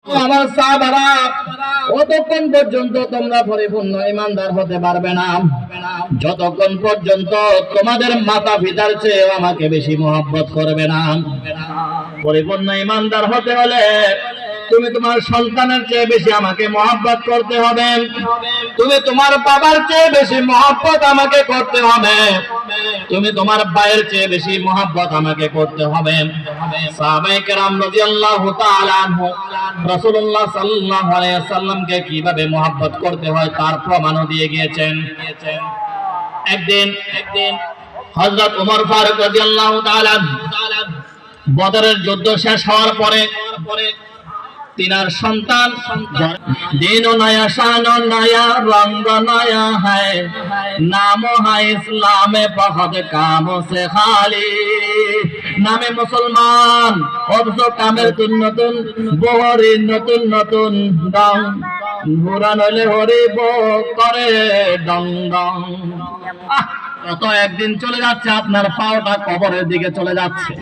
আমার সাহাবারা, অতক্ষণ পর্যন্ত তোমরা পরিপূর্ণ ঈমানদার হতে পারবে না যতক্ষণ পর্যন্ত তোমাদের মাতা পিতার চেয়ে আমাকে বেশি মহব্বত করবে না। পরিপূর্ণ ঈমানদার হতে হলে তুমি তোমার সন্তানের চেয়ে বেশি আমাকে মহব্বত করতে হবে, তুমি তোমার বাবার চেয়ে বেশি মহব্বত আমাকে করতে হবে, তুমি তোমার ভাইয়ের চেয়ে বেশি মহব্বত আমাকে করতে হবে। সাহাবায়ে কেরাম রাদিয়াল্লাহু তাআলা আনহু রাসূলুল্লাহ সাল্লাল্লাহু আলাইহি ওয়াসাল্লামকে কিভাবে মহব্বত করতে হয় তার প্রমাণও দিয়ে গিয়েছেন। একদিন হযরত ওমর ফারুক রাদিয়াল্লাহু তাআলা বদরের যুদ্ধ শেষ হওয়ার পরে তিনার সন্তান, দিন নয়া শান নয়া রঙ্গ নয়া হ্যায়, নাম হ্যায় ইসলামে বহুত কাম সে খালি। নামে মুসলমান অথচ কামের নতুন বহরি নতুন নতুন ডং, ঘোরা নইলে হরিব করে ডং ডং। কত একদিন চলে যাচ্ছে, আপনার পাওটা কবরের দিকে চলে যাচ্ছে,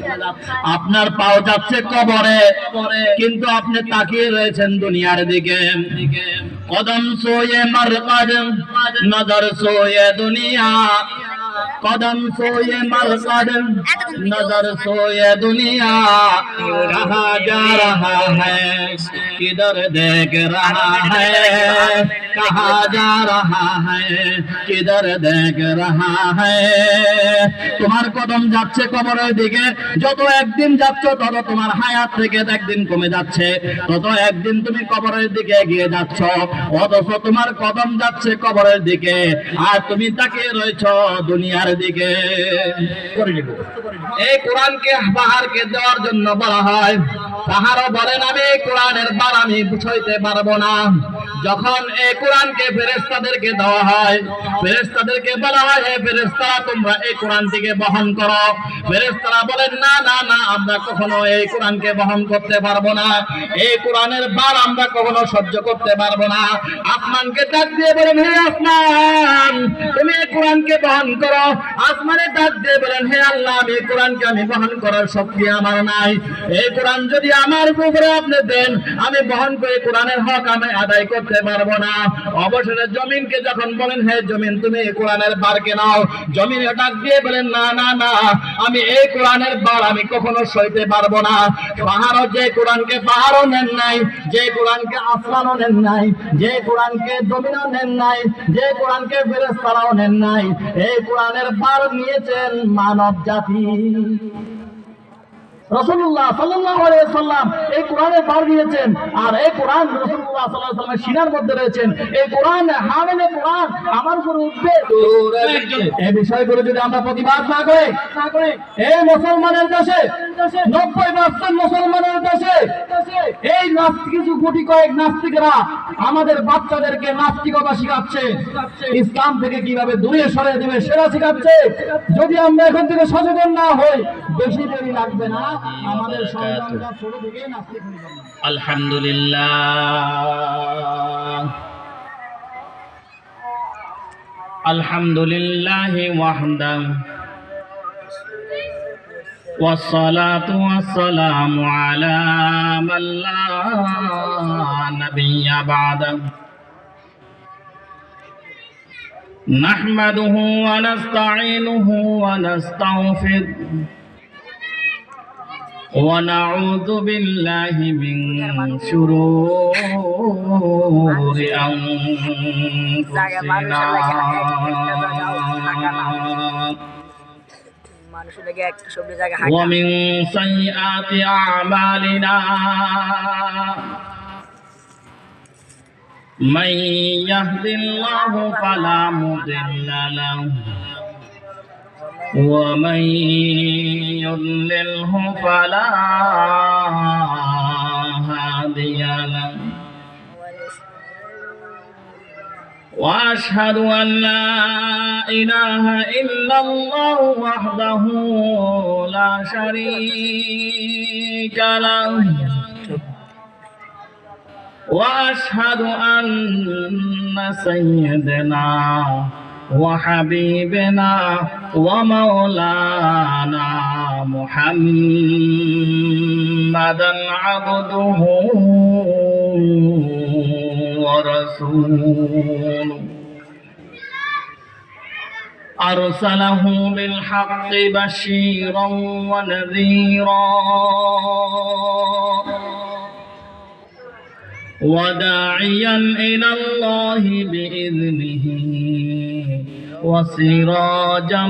আপনার পাও যাচ্ছে কবরে, কিন্তু আপনি তাকিয়ে রয়েছেন দুনিয়ার দিকে। কদম সোয়ে মারকাদ নজর সোয়ে দুনিয়া, कदम सोए मरकद नजर सोए दुनिया, कहा जा रहा है किधर देख रहा है, कहा जा रहा है किधर देख रहा है। তোমার কদম যাচ্ছে কবরের দিকে, যত একদিন যাচ্ছ তত তোমার হায়াত থেকে একদিন কমে যাচ্ছে, তত একদিন তুমি কবরের দিকে এগিয়ে যাচ্ছ, অথচ তোমার কদম যাচ্ছে কবরের দিকে আর তুমি তাকিয়ে রয়েছ দুনিয়ার দিকে। এই কোরআনকে বাহারকে দেওয়ার জন্য বলা হয়, তাহারও বলেন আমি কোরআনের বার আমি বুঝাইতে পারবো না। যখন এই কোরআনকে ফেরেশতাদেরকে দেওয়া হয়, ফেরেশতাদেরকে বলা হয় হে ফেরেশতারা তোমরা এই কোরআনটিকে বহন করো, ফেরেশতারা বলেন না না না আমরা কখনো এই কোরআনকে বহন করতে পারবো না, এই কোরআনের বার আমরা কখনো সহ্য করতে পারবো না। আসমানকে ডাক দিয়ে বলেন হে আসমান তুমি এই কোরআনকে বহন করো, আসমানে ডাক দিয়ে বলেন হে আল্লাহ আমি এই কোরআনকে আমি বহন করার শক্তি আমার নাই, এই কোরআন যদি আমার উপরে আপনি দেন আমি বহন করে কোরআনের হক আমি আদায় করতে পারবো না। অবশেষে জমিনকে যখন বলেন হে জমিন তুমি এই কোরআনের বারকে নাও, জমিনে ডাক দিয়ে বলেন না না না আমি এই কোরআনের বার আমি কখনো সইতে পারবো না। পাহাড়ও যে কোরআনকে পাহাড়ও নেন নাই, যে কোরআনকে আসমানও নেন নাই, যে কোরআনকে জমিনও নেন নাই, যে কোরআনকে ফেরেশতারাও নেন নাই, এই কোরআনের বার নিয়েছেন মানব জাতি। রাসূলুল্লাহ সাল্লাল্লাহু আলাইহি ওয়াসাল্লাম এই কোরআনের বার দিয়েছেন, আর এই কোরআন রাসূলুল্লাহ সাল্লাল্লাহু আলাইহি ওয়াসাল্লামের সিনার মধ্যে রয়েছেন। এই কোরআন হামেলে কোরআন আমার উপর উঠবে, এই বিষয়গুলো যদি আমরা প্রতিবাদ না করি, এই মুসলমানের দেশে 90% মুসলমানের দেশে এই কিছু কোটি কয়েক নাস্তিকরা আমাদের বাচ্চাদেরকে নাস্তিকতা শিখাচ্ছে, ইসলাম থেকে কিভাবে দূরে সরে দেবে সেটা শিখাচ্ছে। যদি আমরা এখন থেকে সচেতন না হই বেশি দেরি লাগবে না, আমাদের সন্তানরা ছোট থেকেই নাস্তিক হয়ে যাবে। আলহামদুলিল্লাহ আলহামদুলিল্লাহ ওয়াহদা والصلاة والسلام على من لا نبي بعده نحمده ونستعينه ونستغفره ونعوذ بالله من شرور أنفسنا ومن سيئات أعمالنا من يهد الله فلا مضل له ومن يضلله فلا هادي له وأشهد أن لا إله إلا الله وحده لا شريك له وأشهد أن سيدنا وحبيبنا ومولانا محمدا عبده رسول أرسله بالحق بشيرا ونذيرا وداعيا إلى الله بإذنه وسراجا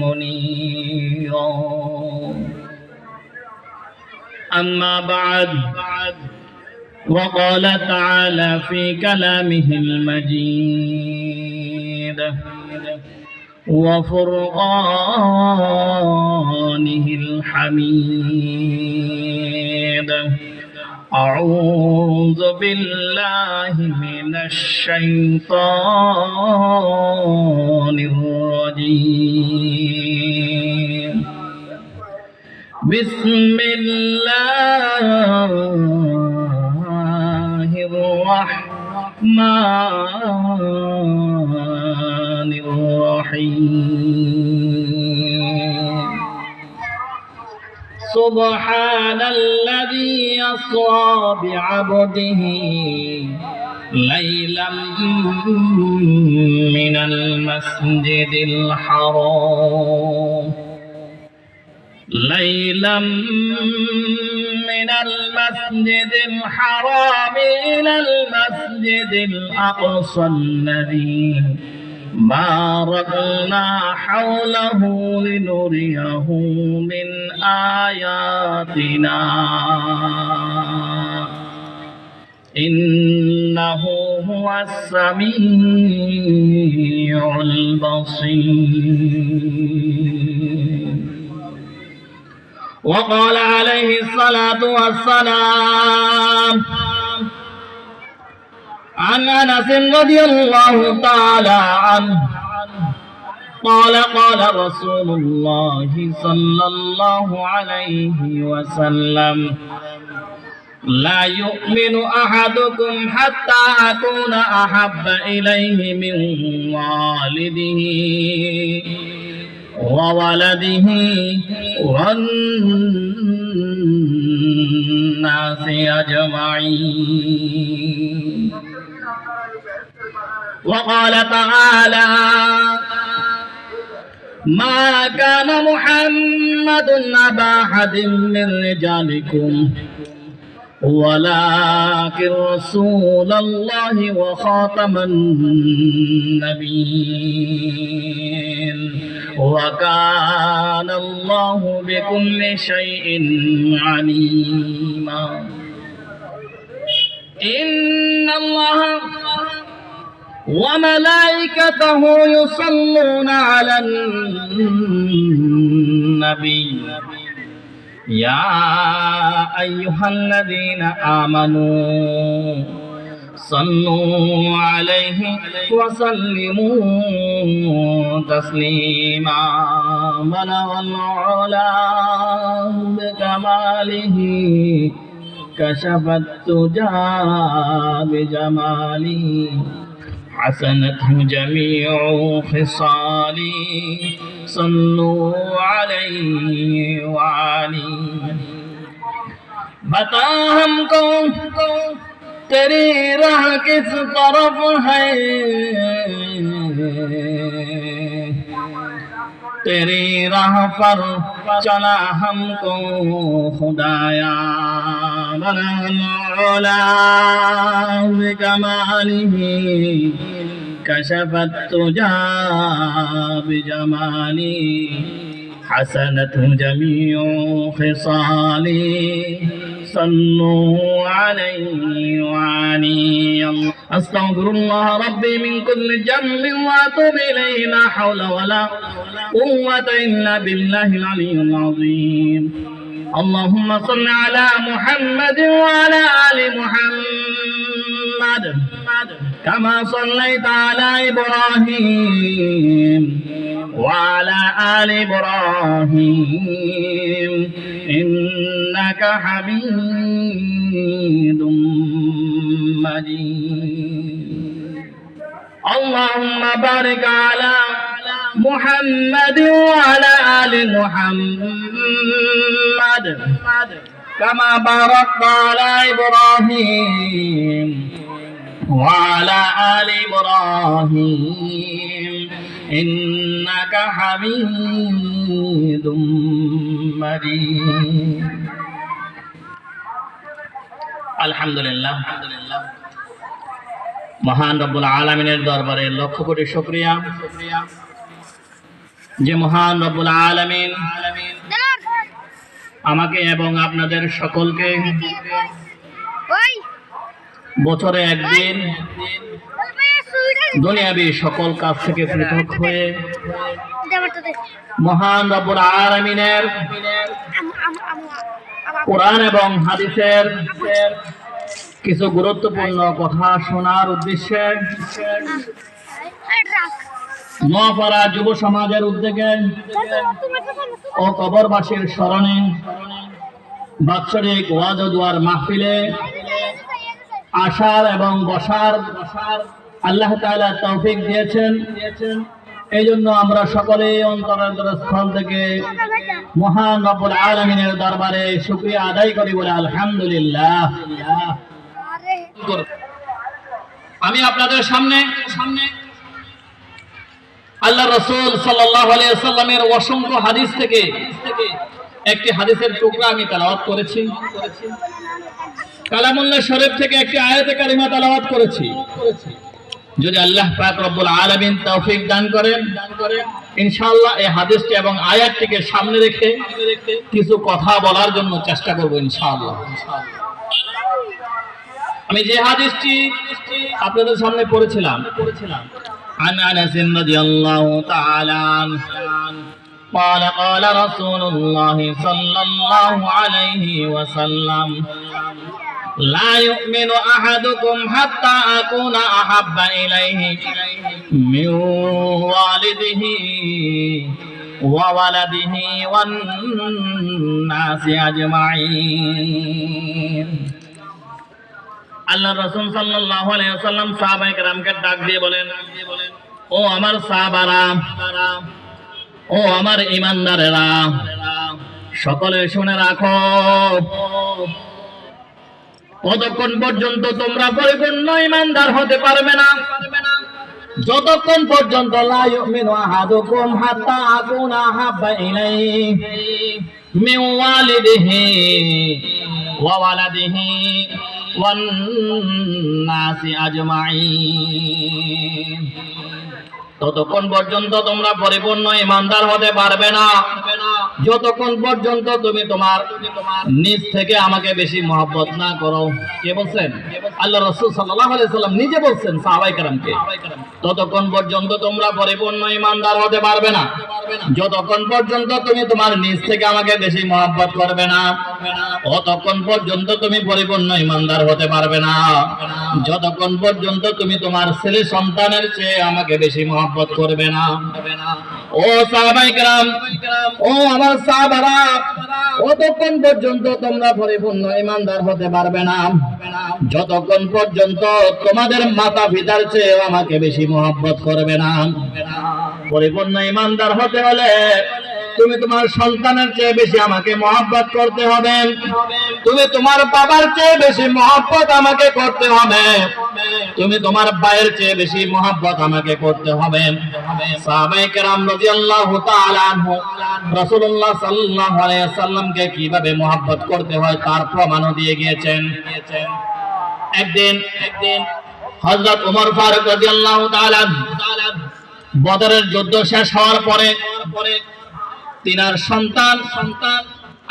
منيرا أما بعد وقال تعالى في كلامه المجيد وفرقانه الحميد أعوذ بالله من الشيطان الرجيم بسم الله الرحمن الرحيم سبحان الذي يسرى بعبده ليلا من المسجد الحرام إلى المسجد الأقصى الذي باركنا حوله لنريه من آياتنا إنه هو السميع البصير. وقال عليه الصلاة والسلام عن أنس رضي الله تعالى عنه قال قال رسول الله صلى الله عليه وسلم لا يؤمن أحدكم حتى أكون أحب إليه من والده وولده والناس أجمعين. وقال تعالى ما كان محمد أبا أحد من رجالكم ولكن رسول الله وخاتم النبيين وكان الله بكل شيء عليما. إن الله وملائكته يصلون على النبي يا أيها الذين آمنوا صلوا عليه وسلموا تسليما. بلغ العلا بكماله كشف الدجى بجماله حسنته جميع خصالي صلوا عليه وعليه. بتا हमको तेरी राह किस तरफ है, तेरी राह पर चला हमको खुदाया. बना बिकमालिही कशफ الدجى بجماله حسنت جميع خصالي صلوا عليه وعليه. أستغفر الله ربي من كل ذنب وأتوب إليه. لا حول ولا قوة إلا بالله العلي العظيم. اللهم صل على محمد وعلى آل محمد كما صليت على إبراهيم وعلى آل إبراهيم إنك حميد مجيد. اللهم بارك على محمد وعلى آل محمد কামা বারাকতা আলা ইব্রাহিম ওয়া আলা আলি ইব্রাহিম ইন্নাকা হামিদুম মাজিদ। আলহামদুলিল্লাহ, মহান রব্বুল আলামিনের দরবারে লক্ষ কোটি শুকরিয়া যে মহান রব্বুল আলামিন আমাকে এবং আপনাদের সকলকে বছরে একদিন দুনিয়াবী সকল কাজ থেকে পৃথক হয়ে মহান রব্বুল আলামিনের কোরআন এবং হাদিসের কিছু গুরুত্বপূর্ণ কথা শোনার উদ্দেশ্যে নোয়াপাড়া যুব সমাজের উদ্যোগে ও কবরবাসীর স্মরণে বাৎসরিক ওয়াজ ও দুয়ার মাহফিলে আসার এবং বসার আল্লাহ তাআলা তৌফিক দিয়েছেন। এই জন্য আমরা সকলে অন্তরস্থল থেকে মহান রব্বুল আলামিনের দরবারে শুকরিয়া আদায় করি বলে আলহামদুলিল্লাহ। আমি আপনাদের সামনে আল্লাহ রাসূল সাল্লাল্লাহু আলাইহি ওয়াসাল্লামের অসংখ্য হাদিস থেকে একটি হাদিসের টুকরা আমি তেলাওয়াত করেছি। কালামুল্লাহ শরীফ থেকে একটি আয়াতে কারিমা তেলাওয়াত করেছি। যদি আল্লাহ পাক রব্বুল আলামিন তৌফিক দান করেন ইনশাআল্লাহ এই হাদিসটি এবং আয়াতটিকে সামনে রেখে কিছু কথা বলার জন্য চেষ্টা করব ইনশাআল্লাহ। আমি যে হাদিসটি আপনাদের সামনে পড়েছিলাম عن أنس رضي الله تعالى عنه قال قال رسول الله صلى الله عليه وسلم لا يؤمن أحدكم حتى أكون أحب إليه من والده وولده والناس أجمعين। আল্লাহ রাসূল সাল্লাল্লাহু আলাইহি ওয়াসাল্লাম সাহাবায়ে কেরামকে ডাক দিয়ে বলেন, ও আমার সাহাবারা, ও আমার ঈমানদারেরা, সকলে শুনে রাখো, ততক্ষণ পর্যন্ত তোমরা পরিপূর্ণ ঈমানদার হতে পারবে না যতক্ষণ পর্যন্ত লা ইউমিনু আহাদুকুম হাত্তা আকুনা আহাব্বা ইলাইহি মিন ওয়ালিদিহি ওয়া ওয়ালাদিহি ওয়ান নাসি আজমাইন। ততক্ষণ পর্যন্ত তোমরা পরিপূর্ণ ঈমানদার হতে পারবে না যতক্ষণ পর্যন্ত তুমি তোমার নিজ থেকে আমাকে বেশি মহব্বত না করো। কে বলছেন? আল্লাহ রাসূল সাল্লাল্লাহু আলাইহি ওয়াসাল্লাম নিজে বলছেন সাহাবায়ে কেরামকে, ততক্ষণ পর্যন্ত তোমরা পরিপূর্ণ ঈমানদার হতে পারবে না যতক্ষণ পর্যন্ত তুমি তোমার নিজ থেকে আমাকে বেশি মহব্বত করবে না, ততক্ষণ পর্যন্ত তুমি পরিপূর্ণ ঈমানদার হতে পারবে না যতক্ষণ পর্যন্ত তুমি তোমার ছেলে সন্তানের চেয়ে আমাকে বেশি মহব্বত করবে না। ও সাহাবায়ে কেরাম, ও আমার সাহাবারা, ততক্ষণ পর্যন্ত তোমরা পরিপূর্ণ ঈমানদার হতে পারবে না যতক্ষণ পর্যন্ত তোমাদের মাতা পিতার চেয়ে আমাকে বেশি মহব্বত করবে না। পরিপূর্ণ ঈমানদার হতে হলে তুমি তোমার সন্তানের চেয়ে বেশি আমাকে মহব্বত করতে হবে, তুমি তোমার বাবার চেয়ে বেশি মহব্বত আমাকে করতে হবে, তুমি তোমার ভাইয়ের চেয়ে বেশি মহব্বত আমাকে করতে হবে। সাহাবায়ে কেরাম রাদিয়াল্লাহু তাআলা আনহু রাসূলুল্লাহ সাল্লাল্লাহু আলাইহি ওয়াসাল্লামকে কিভাবে মহব্বত করতে হয় তার প্রমাণও দিয়ে গিয়েছেন। একদিন হযরত ওমর ফারুক রাদিয়াল্লাহু তাআলা বদরের যুদ্ধ শেষ হওয়ার পরে তিনার সন্তান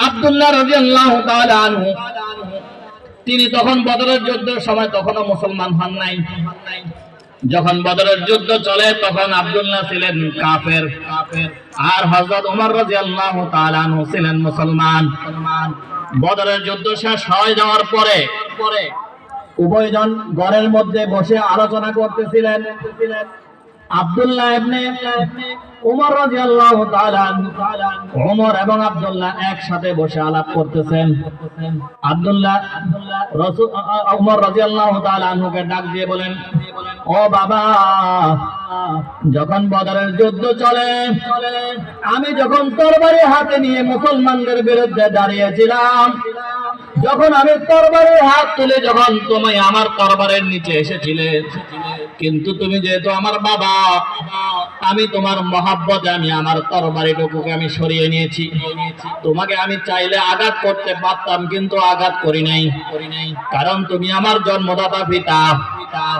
আব্দুল্লাহ রাদিয়াল্লাহু তাআলা আনহু, তিনি তখন বদরের যুদ্ধের সময় তখনও মুসলমান হন নাই। যখন বদরের যুদ্ধ চলে তখন আব্দুল্লাহ ছিলেন কাফের আর হযরত ওমর রাদিয়াল্লাহু তাআলা আনহু ছিলেন মুসলমান। বদরের যুদ্ধ শেষ হয়ে যাওয়ার পরে উভয়জন ঘরের মধ্যে বসে আলোচনা করতেছিলেন। আব্দুল্লাহ ইবনে ওমর রাদিয়াল্লাহু তাআলা ওমর এবং আব্দুল্লাহ একসাথে বসে আলাপ করতেছেন। আব্দুল্লাহ ওমর রাদিয়াল্লাহু তাআলা আনহুকে ডাক দিয়ে বলেন, ও বাবা, যখন বদরের যুদ্ধ চলে আমি যখন তরবারি হাতে নিয়ে মুসলমানদের বিরুদ্ধে দাঁড়িয়েছিলাম যখন আমি তরবারের হাত তুলে যখন তুমি আমার তরবারের নিচে এসেছিলে, কিন্তু তুমি যেহেতু আমার বাবা, আমি তোমার মহাব্বতে আমি আমার তরবারিটুকুকে আমি সরিয়ে নিয়েছি। তোমাকে আমি চাইলে আঘাত করতে পারতাম, কিন্তু আঘাত করি নাই। কারণ তুমি আমার জন্মদাতা পিতা,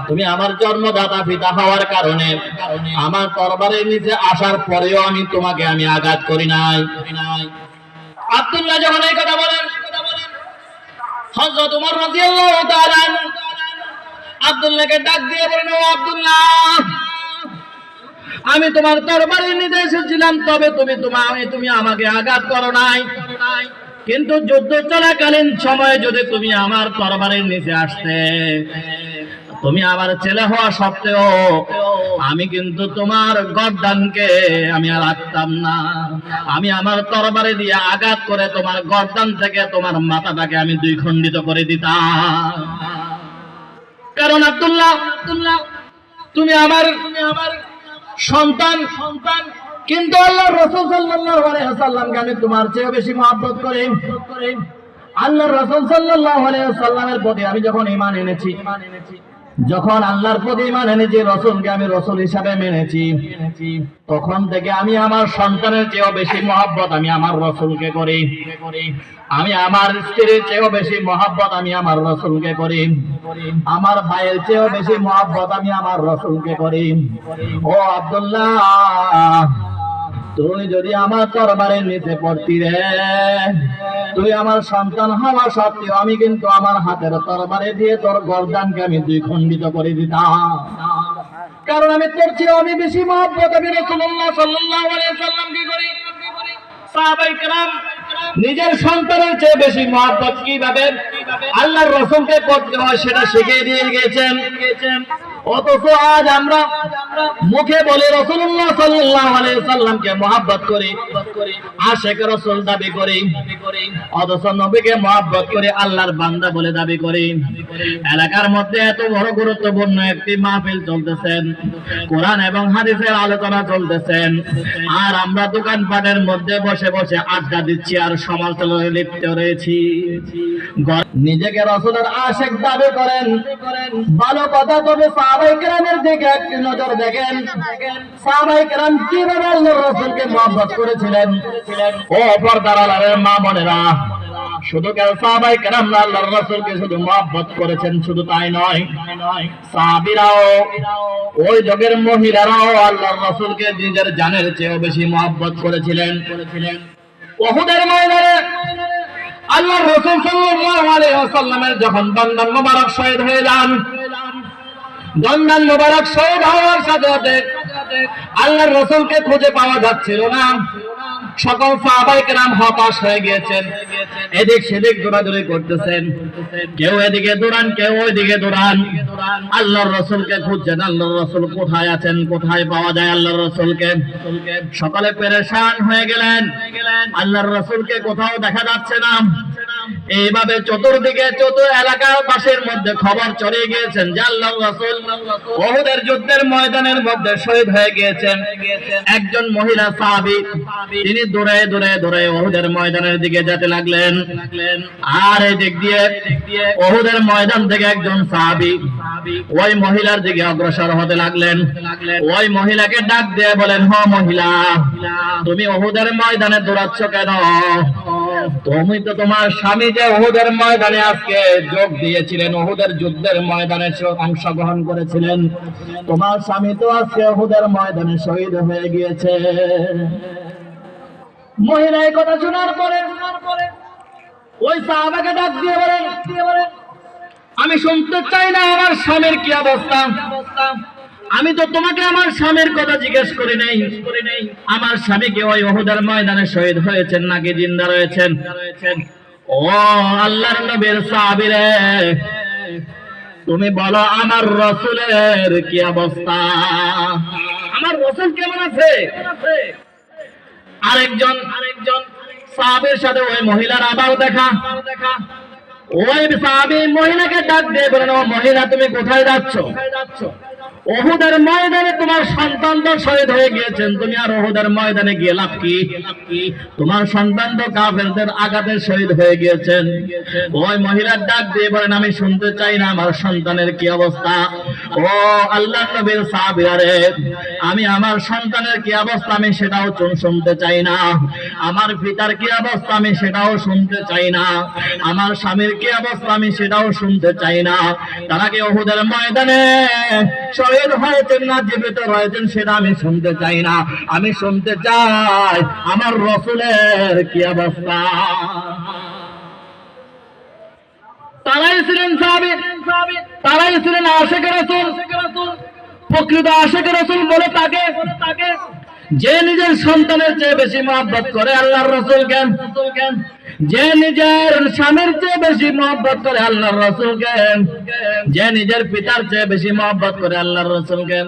তুমি আমার জন্মদাতা পিতা হওয়ার কারণে আমার তরবারের নিচে আসার পরেও আমি তোমাকে আমি আঘাত করি নাই। আব্দুল্লাহ যখন এই কথা বলেন, হযরত ওমর রাদিয়াল্লাহু তাআলা আব্দুল্লাহকে ডাক দিয়ে বলেন, ও আব্দুল্লাহ, আমি তোমার তরবারির নিচে এসেছিলাম, তবে তুমি আমাকে আঘাত করো নাই। কিন্তু যুদ্ধ চলাকালীন সময়ে যদি তুমি আমার তরবারির নিচে আসতে, তুমি আমার ছেলে হওয়া সত্ত্বেও আমি কিন্তু তোমার গর্দানকে আমি আর রাখতাম না। আমি আমার তরবারি দিয়ে আঘাত করে তোমার গর্দান থেকে তোমার মাথাটাকে আমি দুই খণ্ডিত করে দিতাম। কারণ আব্দুল্লাহ, তুমি আমার সন্তান, কিন্তু আল্লাহর রাসূল সাল্লাল্লাহু আলাইহি ওয়াসাল্লামকে আমি তোমার চেয়ে বেশি মহব্বত করি। আল্লাহর রাসূল সাল্লাল্লাহু আলাইহি ওয়াসাল্লামের প্রতি আমি যখন ঈমান এনেছি, যখন আল্লাহর প্রতি ঈমান এনেছি, রাসূলকে আমি রাসূল হিসাবে মেনেছি, তখন থেকে আমি আমার সন্তানের চেয়েও বেশি মহব্বত আমি আমার রাসূলকে করি। আমি আমার স্ত্রীর চেয়েও বেশি মহব্বত আমি আমার রাসূলকে করি। আমার ভাইয়ের চেয়েও বেশি মহব্বত আমি আমার রাসূলকে করি। ও আব্দুল্লাহ, তুই যদি আমার তরবারের নিচে পড়তি রে, তুই আমার সন্তান হওয়া সত্ত্বেও আমি কিন্তু আমার হাতের তরবারে দিয়ে তোর গর্দানকে আমি দুই খণ্ডিত করে দিতাম। কারণ আমি তোর চেয়েও আমি বেশি মহব্বত আমি রাসূলুল্লাহ সাল্লাল্লাহু আলাইহি ওয়াসাল্লামকে করি। সাহাবায়ে কেরাম নিজের সন্তানের চেয়ে বেশি মহব্বত কিভাবে আল্লাহর রাসূলকে করতে হয় সেটা শিখিয়ে দিয়ে গেছেন। অথচ আজ আমরা মুখে বলে রাসূলুল্লাহ সাল্লাল্লাহু আলাইহি ওয়াসাল্লামকে মহব্বত করি, আশিক রাসূল দাবি করি, অথচ নবীকে মহব্বত করে আল্লাহর বান্দা বলে দাবি করি। এলাকার মধ্যে এত বড় গুরুত্বপূর্ণ একটি মাহফিল চলতেছেন, কোরআন এবং হাদিসের আলোচনা চলতেছেন, আর আমরা দোকানপাটের মধ্যে বসে বসে আড্ডা দিচ্ছি আর সমালোচনায় লিপ্ত রয়েছি। নিজেকে রাসূলের আশিক দাবি করেন, ভালো কথা। তবে সাহাবায়ে কেরামের দিকে একটি নজর দেখেন, সাহাবায়ে কেরাম কিভাবে আল্লাহর রাসূলকে মহব্বত করেছিলেন। ও পর্দার আড়ালের মা বোনেরা, শুধু কেন সাহাবায়ে কেরাম আল্লাহর রাসূলকে শুধু মহব্বত করেছেন, শুধু তাই নয়, সাহাবীরাও, ওই যুগের মহিলারাও আল্লাহর রাসূলকে নিজের জানের চেয়েও বেশি মহব্বত করেছিলেন। উহুদের ময়দানে আল্লাহর রাসূল সাল্লাল্লাহু আলাইহি ওয়াসাল্লামের যখন দণ্ডান মোবারক শহীদ হয়ে যান, দণ্ডান মোবারক শহীদ হওয়ার সাথে সাথে আল্লাহর রাসূলকে খুঁজে পাওয়া যাচ্ছিল না। সকল সাহাবায়ে কেরাম হতাশ হয়ে গিয়েছেন, এদিক সেদিক দৌড়াদৌড়ি করতেছেন, কেউ এদিকে দৌড়ান, কেউ ওইদিকে দৌড়ান, আল্লাহর রাসূলকে খুঁজছেন। আল্লাহর রাসূল কোথায় আছেন, কোথায় পাওয়া যায় আল্লাহর রাসূলকে? সকলে পেরেশান হয়ে গেলেন, আল্লাহর রাসূলকে কোথাও দেখা যাচ্ছে না। এইভাবে চতুর্দিকে এলাকার পাশের মধ্যে খবর ছড়িয়ে গিয়েছেন যে আল্লাহর রাসূল উহুদের যুদ্ধের ময়দানের মধ্যে শহীদ হয়ে গিয়েছেন। একজন মহিলা সাহাবী, তিনি দৌড়ে দৌড়ে দৌড়ে উহুদের ময়দানের দিকে যেতে লাগলেন। আর এই দিক দিয়ে উহুদের ময়দান থেকে একজন সাহাবী ওই মহিলার দিকে অগ্রসর হতে লাগলেন। ওই মহিলাকে ডাক দিয়ে বলেন, হ মহিলা, তুমি উহুদের ময়দানে দৌড়াচ্ছ কেন? তুমি তো তোমার স্বামী যে উহুদের ময়দানে আজকে যোগ দিয়েছিলেন, উহুদের যুদ্ধের ময়দানে অংশগ্রহণ করেছিলেন, তোমার স্বামী তো আজকে উহুদের ময়দানে শহীদ হয়ে গিয়েছে। মহিলা এই কথা শোনার পরে ওই সাহাবাকে ডাক দিয়ে বলেন, আমি শুনতে চাই না আমার স্বামীর কি অবস্থা। আমি তো তোমাকে আমার স্বামীর কথা জিজ্ঞেস করি নাই। আমার স্বামীকে ওই উহুদের ময়দানে শহীদ হয়েছেন নাকি জিন্দা রয়েছেন? ও আল্লাহর নবীর সাহাবীরে, তুমি বলো আমার রাসূলের কি অবস্থা, আমার রাসূল কেমন আছে? আরেকজন সাহাবীর সাথে ওই মহিলার আবার দেখা। ওই সাহাবী মহিলাকে ডাক দিয়ে বলেন, ও মহিলা, তুমি কোথায় যাচ্ছ? উহুদের ময়দানে তোমার সন্তান তো শহীদ হয়ে গিয়েছেন, তুমি আর উহুদের ময়দানে গিয়ে লাভ কি? তোমার সন্তান তো কাফেরদের আঘাতে শহীদ হয়ে গিয়েছেন। ওই মহিলার ডাক দিয়ে বলেন, আমি শুনতে চাই না আমার সন্তানের কি অবস্থা। ও আল্লাহর নবীর সাহাবীরা রে, আমি আমার সন্তানের কি অবস্থা আমি সেটাও শুনতে চাই না, আমার পিতার কি অবস্থা আমি সেটাও শুনতে চাই না, আমার স্বামীর কি অবস্থা আমি সেটাও শুনতে চাই না। তারা কি উহুদের ময়দানে শহীদ হয়েছেন না জীবিত রয়েছেন সেটা আমি শুনতে চাই না, আমি শুনতে চাই আমার রাসূলের কি অবস্থা। তারাই ছিলেন সাহাবী, তারাই ছিলেন আশিক রাসূল। প্রকৃত আশিক রাসূল বলে তাকে যে নিজের সন্তানের চেয়ে বেশি মহব্বত করে আল্লাহর রাসূলকে, যে নিজের স্বামীর চেয়ে বেশি মহব্বত করে আল্লাহর রাসূলকে, যে নিজের পিতার চেয়ে বেশি মহব্বত করে আল্লাহর রাসূলকে।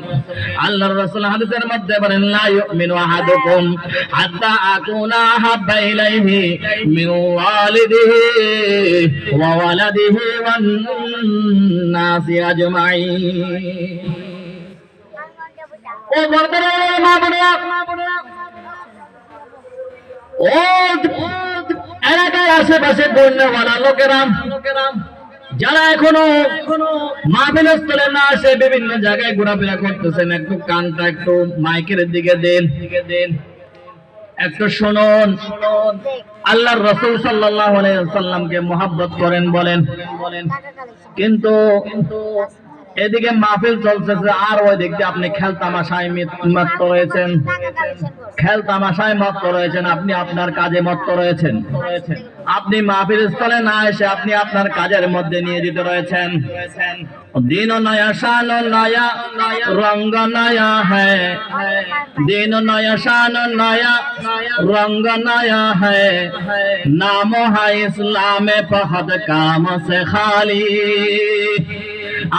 আল্লাহর রাসূল হাদিসের মধ্যে বলেন, লা ইউমিনু আহাদুকুম হাত্তা আকুনা হাব্বা ইলাইহি মিন ওয়ালিদিহি ওয়া ওয়ালাদিহি ওয়ান নাসি আজমাইন। ও বর্তমানে মা বোনেরা, ও এলাকায় আশেপাশে বন্যাওয়ালা লোকেরা যারা এখনো মাহফিলের স্থলে না আসে বিভিন্ন জায়গায় ঘোরাফেরা করতেছেন, একটু কানটা একটু মাইকের দিকে দেন, একটু শুনুন। আল্লাহর রাসূল সাল্লাল্লাহু আলাইহি ওয়াসাল্লামকে মহব্বত করেন বলেন, কিন্তু এদিকে মাহফিল চলতেছে আর ওই দিকে আপনি খেলতামাশায় মত্ত রয়েছেন, খেলতামাশায় মত্ত রয়েছেন, আপনি আপনার কাজে মত্ত রয়েছেন। আপনি মাহফিল স্থলে না এসে আপনি আপনার কাজের মধ্যে নিয়োজিত রয়েছেন। দিন নয়া শান নয়া রঙ্গ নয়া হ্যায়, দিন নয়া শান নয়া রঙ্গ নয়া হ্যায়, নাম হ্যায় ইসলামে ফহদ কাম সে খালি।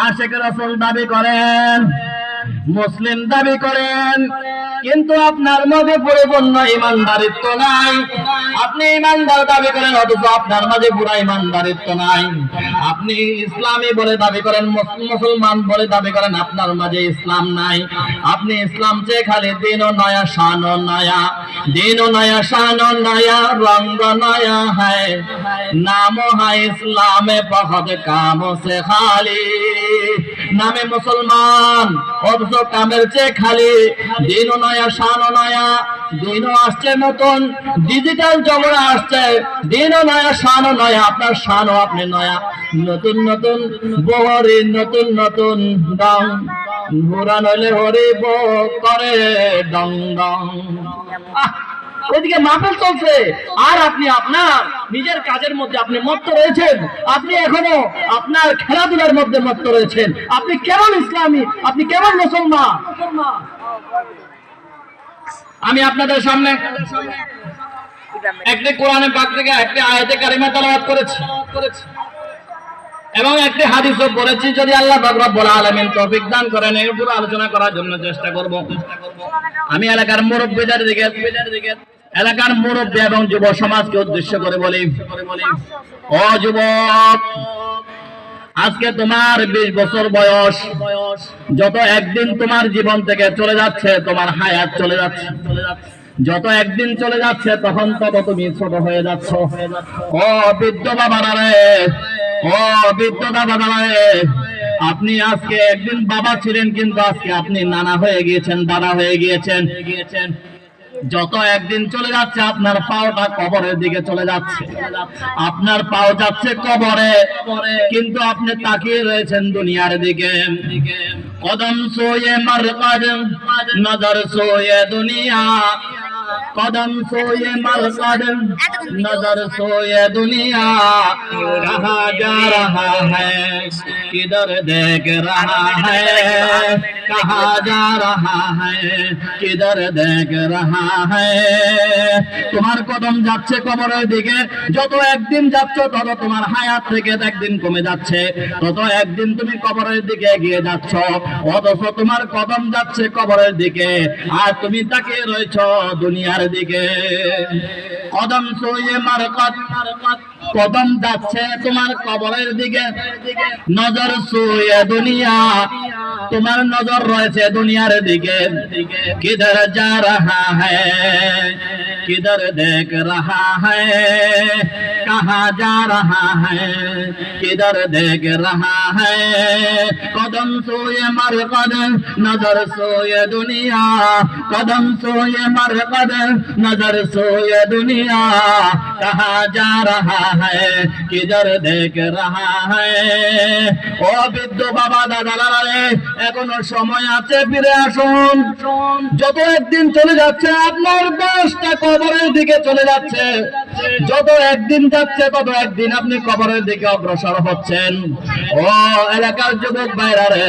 আশিক রাসূল দাবি করেন, মুসলিম দাবি করেন, কিন্তু আপনার মধ্যে পরিপূর্ণ ইমানদারিত্ব নাই। আপনি ইমানদার দাবি করেন অথচ আপনার মাঝে পুরা ইমানদারিত্ব নাই। আপনি ইসলামী বলে দাবি করেন, মুসলমান বলে দাবি করেন, আপনার মাঝে ইসলাম নাই। আপনি ইসলাম চেয়ে খালি দিন ও নয়া শান ও নয়া, দিন ও নয়া শান ও নয়া রঙ্গ নয়া হ্যায়, নাম হ্যায় ইসলামে ফহদ কাম সে খালি। নামে মুসলমান অথচ কামের চেয়ে খালি। দিন ও নয়া শান ও নয়া, দিনও আসছে নতুন, ডিজিটাল জগৎ আসছে, দিনও নয়া শানও নয়া, আপনার শানও আপনি নয়া, নতুন নতুন বহরি, নতুন নতুন ডং ঘোরা নইলে হরিব করে ডং ডং। ওইদিকে মাহফিল চলছে আর আপনি আপনার নিজের কাজের মধ্যে আপনি মত্ত রয়েছেন, আপনি এখনো আপনার খেলাধুলার মধ্যে মত্ত রয়েছেন। আপনি কেমন ইসলামী, আপনি কেমন মুসলমান? আমি আপনাদের সামনে একটি কোরআনে পাক থেকে একটি আয়াতে কারিমা তেলাওয়াত করেছি এবং একটি হাদিসও পড়েছি। যদি আল্লাহ পাক রব্বুল আলামিন তৌফিক দান করেন এর উপর আলোচনা করার জন্য চেষ্টা করব। আমি এলাকার মুরব্বিদের দিকে, এলাকার মুরব্বি এবং যুব সমাজকে উদ্দেশ্য করে বলি, ও যুবক, আজকে তোমার 20 বছর বয়স, যত একদিন তোমার জীবন থেকে চলে যাচ্ছে, তোমার হায়াত চলে যাচ্ছে, যত একদিন চলে যাচ্ছে তখন তত তুমি ছোট হয়ে যাচ্ছ। ও বৃদ্ধ বাবারা রে, ও বৃদ্ধ বাবারা রে, আপনি আজকে একদিন বাবা ছিলেন কিন্তু আজকে আপনি নানা হয়ে গিয়েছেন, দাদা হয়ে গিয়েছেন। যত একদিন চলে যাচ্ছে আপনার পাওটা কবরের দিকে চলে যাচ্ছে, আপনার পাও যাচ্ছে কবরে, কিন্তু আপনি তাকিয়ে রয়েছেন দুনিয়ার দিকে। কদম সোয়ে মারকাদ, নজর সোয়ে দুনিয়া, कदम सोए मरकद नजर सोए दुनिया, कहाँ जा रहा है किधर देख रहा है, कहाँ जा रहा है किधर देख रहा है। তোমার কদম যাচ্ছে কবরের দিকে, যত একদিন যাচ্ছ তত তোমার হায়াত থেকে একদিন কমে যাচ্ছে, তত একদিন তুমি কবরের দিকে এগিয়ে যাচ্ছ, অথচ তোমার কদম যাচ্ছে কবরের দিকে আর তুমি তাকিয়ে রয়েছ দুনিয়ার দিকে। কদম সোয়ে মারকাত, কদম যাচ্ছে তোমার কবরের দিকে, নজর সোয়ে দুনিয়া, তোমার নজর রয়েছে দুনিয়ার দিকে। কিধর যা রাহা হ্যায়, কিধর দেখ রাহা হ্যায়, कहाँ जा रहा है, किधर देख रहा है। कदम सोए मरकद, नजर सोए दुनिया, कदम सोए मरकद, नजर सोए दुनिया, कहाँ जा रहा है, किधर देख रहा है। ও বৃদ্ধ বাবা দাদারা রে, এখনো সময় আছে, ফিরে আসুন। যত একদিন চলে যাচ্ছে আপনার বয়সটা কবরের দিকে চলে যাচ্ছে, যত একদিন যাচ্ছে তত একদিন আপনি কবরের দিকে অগ্রসর হচ্ছেন। ও এলাকার যুবক ভাইরা রে,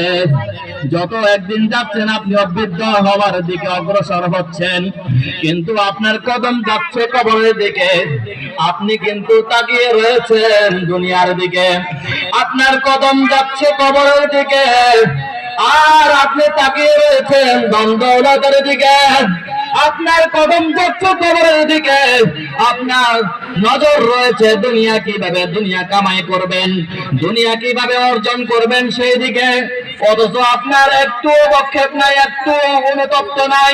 যত একদিন যাচ্ছেন আপনি অবৃদ্ধ হওয়ার দিকে অগ্রসর হচ্ছেন, কিন্তু আপনার কদম যাচ্ছে কবরের দিকে, আপনি কিন্তু তাকিয়ে রয়েছেন দুনিয়ার দিকে। আপনার কদম যাচ্ছে কবরের দিকে, আর আপনি তাকিয়ে রয়েছেন ধন দৌলতের দিকে। আপনার কদম যাচ্ছে কবরের দিকে, আপনার নজর রয়েছে দুনিয়া কিভাবে দুনিয়া কামাই করবেন, দুনিয়া কিভাবে অর্জন করবেন সেই দিকে। অথচ আপনার একটু অবক্ষেপ নাই, একটু অনুতপ্ত নাই।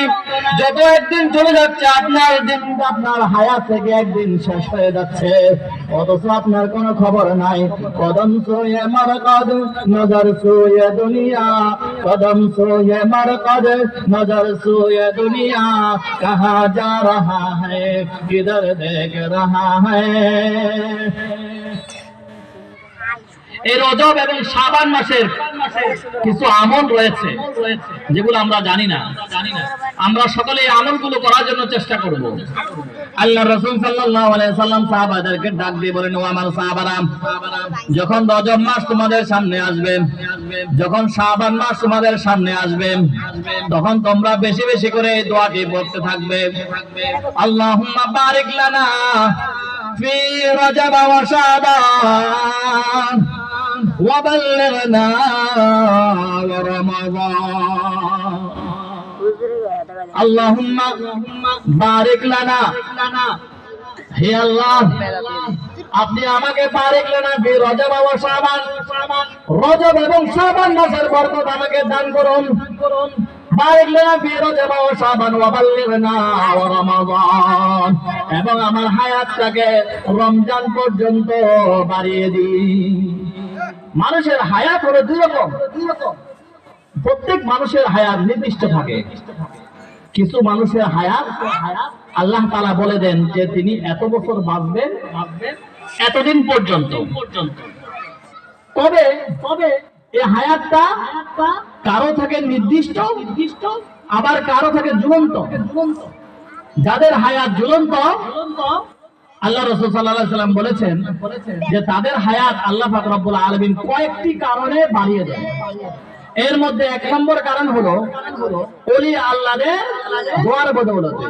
যত একদিন চলে যাচ্ছে আপনার দিন, আপনার হায়াত থেকে একদিন শেষ হয়ে যাচ্ছে, অথচ আপনার কোনো খবর নাই। কদম সোয়ে মারকাদ, নজর সোয়ে দুনিয়া, কদম সোয়ে মারকাদ, নজর সোয়ে দুনিয়া, कहाँ जा रहा है, किधर देख रहा है। এই রজব এবং শাবান মাসের কিছু আমল রয়েছে যেগুলো আমরা জানি না। আমরা সকলে এই আমলগুলো করার জন্য চেষ্টা করব। আল্লাহ রাসূল সাল্লাল্লাহু আলাইহি সাল্লাম সাহাবাদেরকে ডাক দিয়ে বলেন, ও আমার সাহাবারা, যখন রজব মাস তোমাদের সামনে আসবে, যখন শাবান মাস তোমাদের সামনে আসবে, তখন তোমরা বেশি বেশি করে এই দোয়াটি পড়তে থাকবে। আল্লাহুম্মা বারিক লানা ফি রজব ওয়া শাবান وبلغنا رمضان اللهم بارك لنا হে আল্লাহ, আপনি আমাকে বারিক লানা ফি রজব ওয়া শাবান, রজব এবং শাবান মাসের বরকত আমাকে দান করুন। বারিক লানা ফি রজব ওয়া শাবান ওয়া বাল্লিগনা রমাদান, এবং আমার হায়াতটাকে রমজান পর্যন্ত বাড়িয়ে দিন। মানুষের হায়াত হলো দুই রকম। প্রত্যেক মানুষের হায়াত নির্দিষ্ট থাকে। কিছু মানুষের হায়াত আল্লাহ তাআলা বলে দেন যে তিনি এত বছর বাঁচবেন, এতদিন পর্যন্ত। তবে এই হায়াতটা কারো থাকে নির্দিষ্ট, আবার কারো থাকে ঝুলন্ত। যাদের হায়াত ঝুলন্ত, আল্লাহ রাসূল সাল্লাল্লাহু আলাইহি সাল্লাম বলেছেন যে তাদের হায়াত আল্লাহ পাক রব্বুল আলামিন কয়েকটি কারণে বাড়িয়ে দেন। এর মধ্যে এক নম্বর কারণ হলো ওলি আল্লাহদের দোয়ার বদৌলতে।